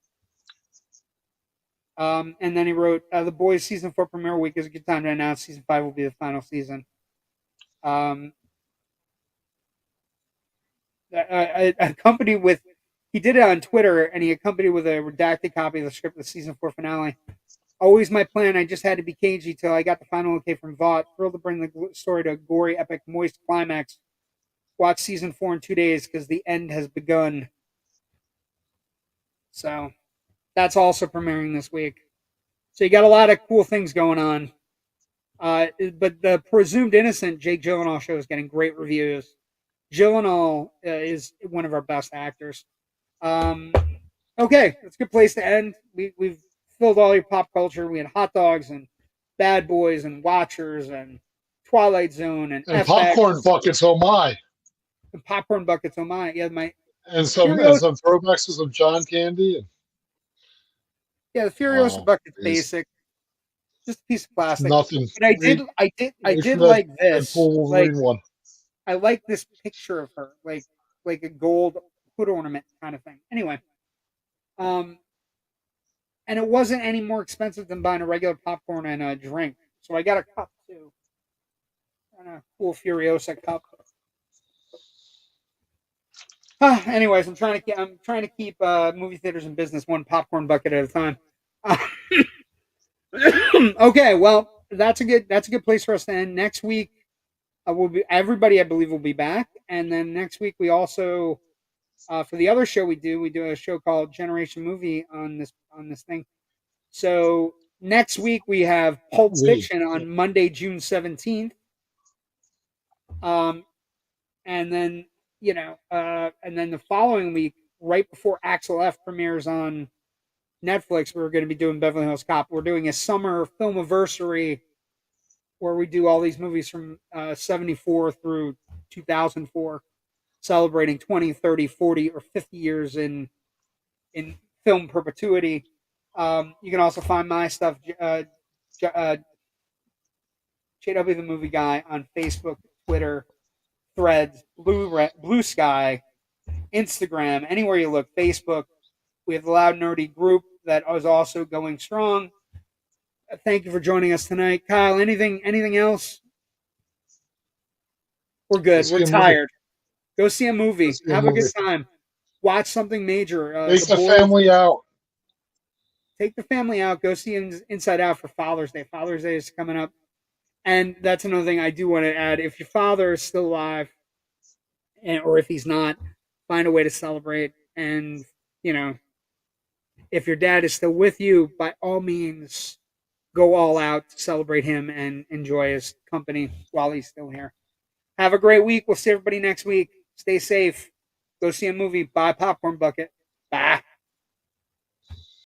And then he wrote, The Boys season 4 premiere week is a good time to announce season 5 will be the final season. Accompanied with, he did it on Twitter, and he accompanied with a redacted copy of the script of the season 4 finale. Always my plan. I just had to be cagey till I got the final okay from Vought. Thrilled to bring the story to a gory, epic, moist climax. Watch season 4 in 2 days because the end has begun. So that's also premiering this week. So you got a lot of cool things going on. But the Presumed Innocent Jake Gyllenhaal show is getting great reviews. Gyllenhaal is one of our best actors. Okay, that's a good place to end. We've filled all your pop culture. We had hot dogs and Bad Boys and Watchers and Twilight Zone and popcorn buckets. Oh my! And popcorn buckets. Oh my! Yeah, and some throwbacks to some John Candy. And, yeah, the Furiosa bucket's basic. Just a piece of plastic. Nothing. But I did like this. One. I like this picture of her, like a gold hood ornament kind of thing. Anyway, and it wasn't any more expensive than buying a regular popcorn and a drink. So I got a cup too, and a cool Furiosa cup. Anyways, I'm trying to keep movie theaters in business one popcorn bucket at a time. Okay, well, that's a good place for us to end. Next week, everybody I believe will be back, and then next week we also for the other show we do a show called Generation Movie on this thing. So next week we have Pulp Fiction on Monday, June 17th. And then and then the following week, right before Axel F premieres on Netflix, we're going to be doing Beverly Hills Cop. We're doing a summer filmiversary where we do all these movies from 74 through 2004, celebrating 20, 30, 40, or 50 years in film perpetuity. You can also find my stuff, JW the Movie Guy, on Facebook, Twitter, Threads, Blue Sky, Instagram, anywhere you look, Facebook. We have the Loud Nerdy group that is also going strong. Thank you for joining us tonight. Kyle, anything else? We're good. We're tired. Go see a movie. Have a good time. Watch something major. Take the family out. Take the family out. Go see Inside Out for Father's Day. Father's Day is coming up. And that's another thing I do want to add. If your father is still alive, or if he's not, find a way to celebrate. And, you know, if your dad is still with you, by all means, go all out to celebrate him and enjoy his company while he's still here. Have a great week. We'll see everybody next week. Stay safe. Go see a movie. Buy a popcorn bucket. Bye.